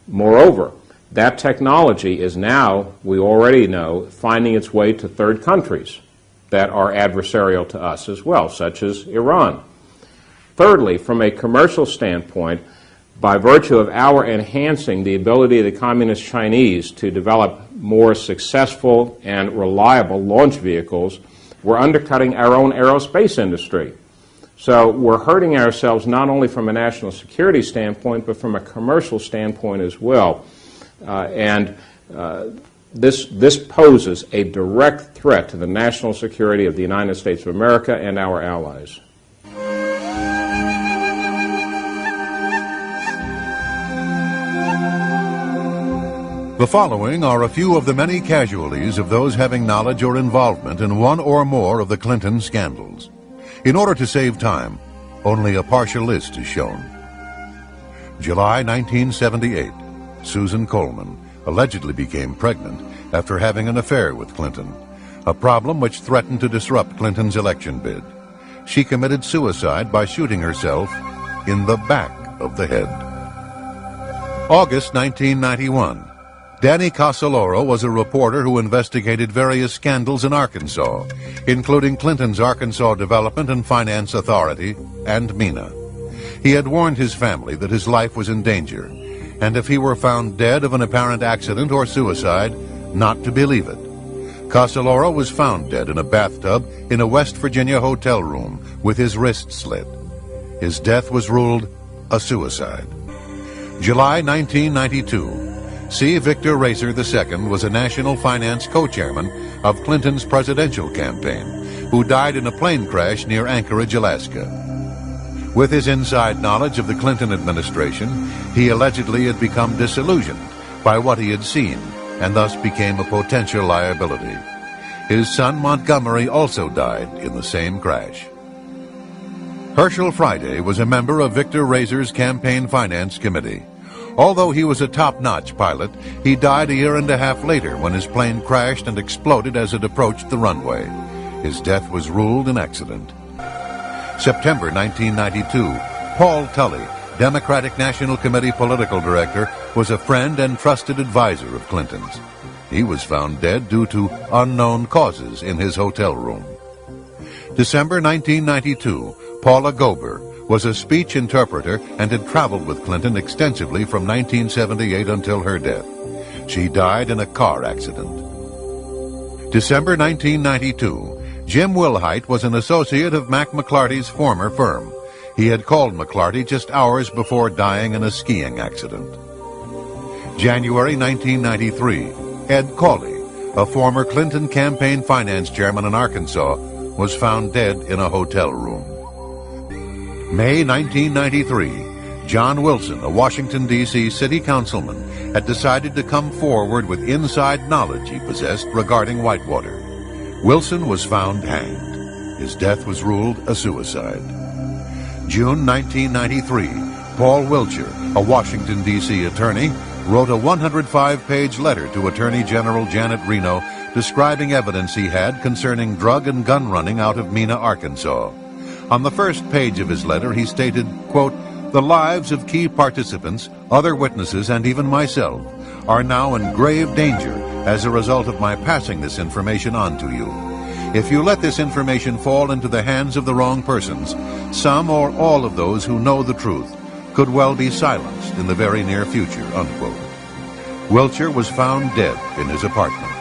Moreover, that technology is now, we already know, finding its way to third countries that are adversarial to us as well, such as Iran. Thirdly, from a commercial standpoint, by virtue of our enhancing the ability of the Communist Chinese to develop more successful and reliable launch vehicles, we're undercutting our own aerospace industry. So we're hurting ourselves not only from a national security standpoint, but from a commercial standpoint as well. This poses a direct threat to the national security of the United States of America and our allies. The following are a few of the many casualties of those having knowledge or involvement in one or more of the Clinton scandals. In order to save time, only a partial list is shown. July 1978, Susan Coleman allegedly became pregnant after having an affair with Clinton, a problem which threatened to disrupt Clinton's election bid. She committed suicide by shooting herself in the back of the head. August 1991. Danny Casoloro was a reporter who investigated various scandals in Arkansas, including Clinton's Arkansas Development and Finance Authority and MENA. He had warned his family that his life was in danger, and if he were found dead of an apparent accident or suicide, not to believe it. Casoloro was found dead in a bathtub in a West Virginia hotel room with his wrist slit. His death was ruled a suicide. July 1992. C. Victor Racer II was a national finance co-chairman of Clinton's presidential campaign, who died in a plane crash near Anchorage, Alaska. With his inside knowledge of the Clinton administration, he allegedly had become disillusioned by what he had seen and thus became a potential liability. His son Montgomery also died in the same crash. Herschel Friday was a member of Victor Racer's campaign finance committee. Although he was a top-notch pilot, he died a year and a half later when his plane crashed and exploded as it approached the runway. His death was ruled an accident. September 1992, Paul Tully, Democratic National Committee political director, was a friend and trusted advisor of Clinton's. He was found dead due to unknown causes in his hotel room. December 1992, Paula Gober was a speech interpreter and had traveled with Clinton extensively from 1978 until her death. She died in a car accident. December 1992, Jim Wilhite was an associate of Mac McLarty's former firm. He had called McLarty just hours before dying in a skiing accident. January 1993, Ed Cawley, a former Clinton campaign finance chairman in Arkansas, was found dead in a hotel room. May 1993, John Wilson, a Washington, D.C. city councilman, had decided to come forward with inside knowledge he possessed regarding Whitewater. Wilson was found hanged. His death was ruled a suicide. June 1993, Paul Wiltshire, a Washington, D.C. attorney, wrote a 105-page letter to Attorney General Janet Reno describing evidence he had concerning drug and gun running out of Mena, Arkansas. On the first page of his letter, he stated, quote, "The lives of key participants, other witnesses, and even myself are now in grave danger as a result of my passing this information on to you. If you let this information fall into the hands of the wrong persons, some or all of those who know the truth could well be silenced in the very near future," unquote. Wiltshire was found dead in his apartment.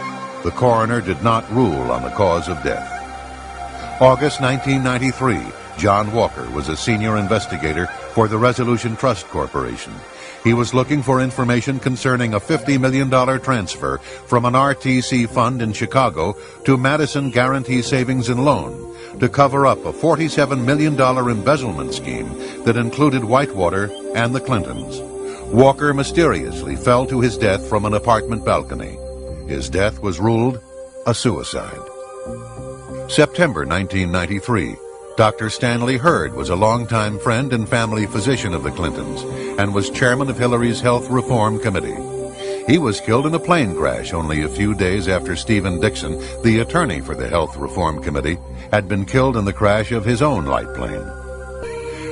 The coroner did not rule on the cause of death. August 1993, John Walker was a senior investigator for the Resolution Trust Corporation. He was looking for information concerning a $50 million transfer from an RTC fund in Chicago to Madison Guarantee Savings and Loan to cover up a $47 million embezzlement scheme that included Whitewater and the Clintons. Walker mysteriously fell to his death from an apartment balcony. His death was ruled a suicide. September 1993. Dr. Stanley Hurd was a longtime friend and family physician of the Clintons and was chairman of Hillary's Health Reform Committee. He was killed in a plane crash only a few days after Stephen Dixon, the attorney for the Health Reform Committee, had been killed in the crash of his own light plane.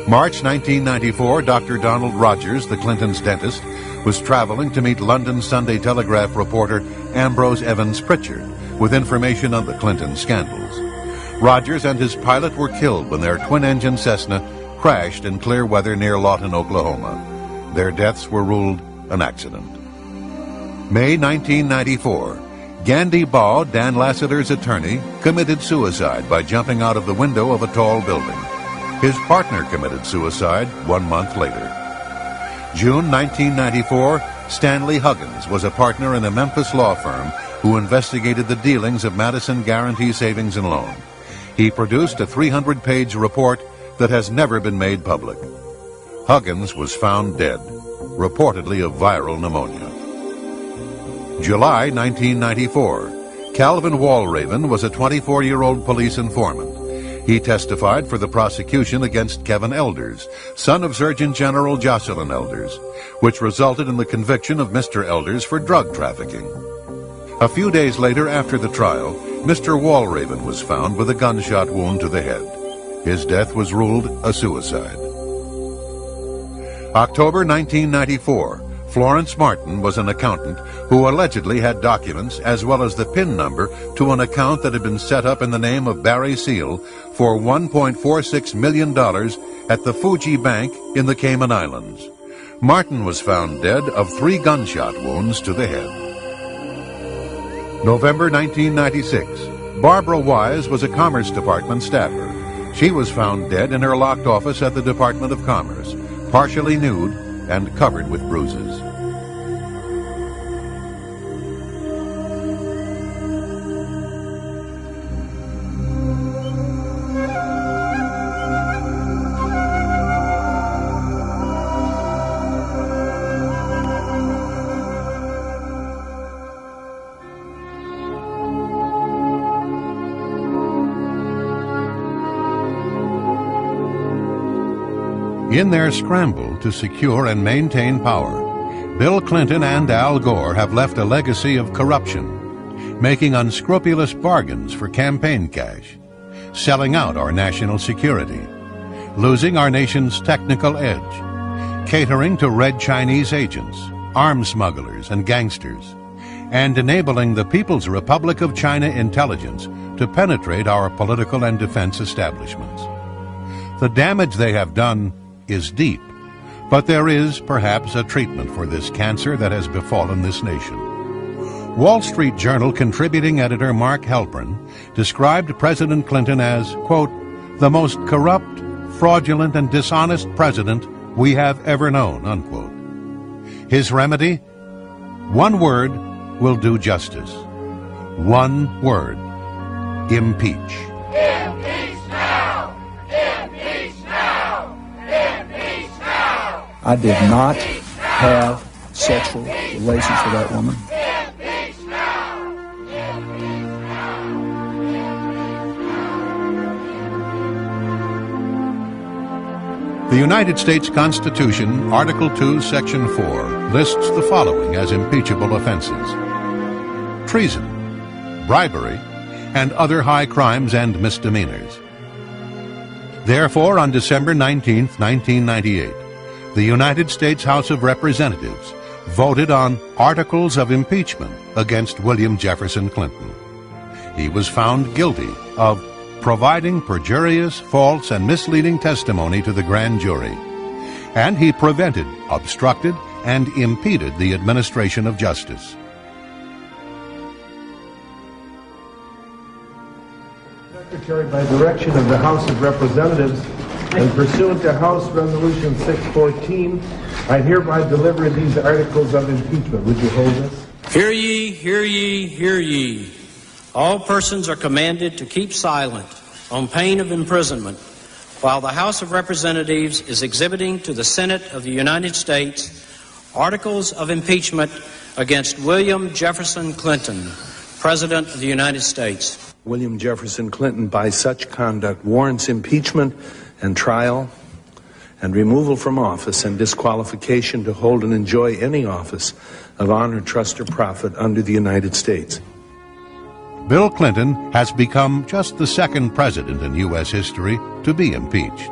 March 1994, Dr. Donald Rogers, the Clintons' dentist, was traveling to meet London Sunday Telegraph reporter Ambrose Evans Pritchard with information on the Clinton scandals. Rogers and his pilot were killed when their twin-engine Cessna crashed in clear weather near Lawton, Oklahoma. Their deaths were ruled an accident. May 1994, Gandhi Baugh, Dan Lassiter's attorney, committed suicide by jumping out of the window of a tall building. His partner committed suicide 1 month later. June 1994, Stanley Huggins was a partner in a Memphis law firm who investigated the dealings of Madison Guaranty Savings and Loan. He produced a 300-page report that has never been made public. Huggins was found dead, reportedly of viral pneumonia. July 1994, Calvin Walraven was a 24-year-old police informant. He testified for the prosecution against Kevin Elders, son of Surgeon General Jocelyn Elders, which resulted in the conviction of Mr. Elders for drug trafficking. A few days later, after the trial, Mr. Walraven was found with a gunshot wound to the head. His death was ruled a suicide. October 1994, Florence Martin was an accountant who allegedly had documents as well as the PIN number to an account that had been set up in the name of Barry Seal for $1.46 million at the Fuji Bank in the Cayman Islands. Martin was found dead of 3 gunshot wounds to the head. November 1996, Barbara Wise was a Commerce Department staffer. She was found dead in her locked office at the Department of Commerce, partially nude and covered with bruises. In their scramble to secure and maintain power, Bill Clinton and Al Gore have left a legacy of corruption, making unscrupulous bargains for campaign cash, selling out our national security, losing our nation's technical edge, catering to red Chinese agents, arms smugglers, and gangsters, and enabling the People's Republic of China intelligence to penetrate our political and defense establishments. The damage they have done is deep, but there is perhaps a treatment for this cancer that has befallen this nation. Wall Street Journal contributing editor Mark Halperin described President Clinton as, quote, the most corrupt, fraudulent, and dishonest president we have ever known, unquote. His remedy? One word will do justice. One word: impeach. Impeach now! Impeach now! Impeach now! I did not have sexual relations with that woman. Impeach now! Impeach now! The United States Constitution, Article 2, Section 4, lists the following as impeachable offenses: treason, bribery, and other high crimes and misdemeanors. Therefore, on December 19, 1998, the United States House of Representatives voted on articles of impeachment against William Jefferson Clinton. He was found guilty of providing perjurious, false, and misleading testimony to the grand jury, and he prevented, obstructed, and impeded the administration of justice. Secretary, by direction of the House of Representatives and pursuant to House Resolution 614, I hereby deliver these articles of impeachment. Would you hold this? Hear ye, hear ye, hear ye. All persons are commanded to keep silent on pain of imprisonment while the House of Representatives is exhibiting to the Senate of the United States articles of impeachment against William Jefferson Clinton, President of the United States. William Jefferson Clinton, by such conduct, warrants impeachment and trial and removal from office and disqualification to hold and enjoy any office of honor, trust, or profit under the United States. Bill Clinton has become just the second president in U.S. history to be impeached.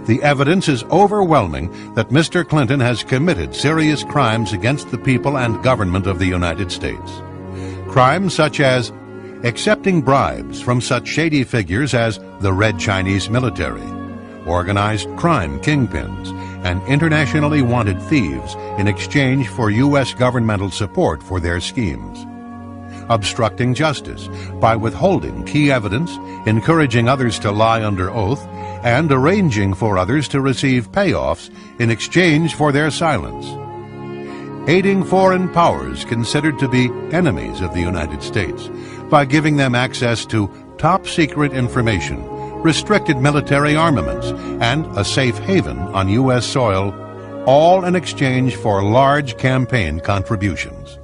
The evidence is overwhelming that Mr. Clinton has committed serious crimes against the people and government of the United States. Crimes such as accepting bribes from such shady figures as the Red Chinese military, organized crime kingpins, and internationally wanted thieves in exchange for U.S. governmental support for their schemes. Obstructing justice by withholding key evidence, encouraging others to lie under oath, and arranging for others to receive payoffs in exchange for their silence. Aiding foreign powers considered to be enemies of the United States by giving them access to top-secret information, restricted military armaments, and a safe haven on U.S. soil, all in exchange for large campaign contributions.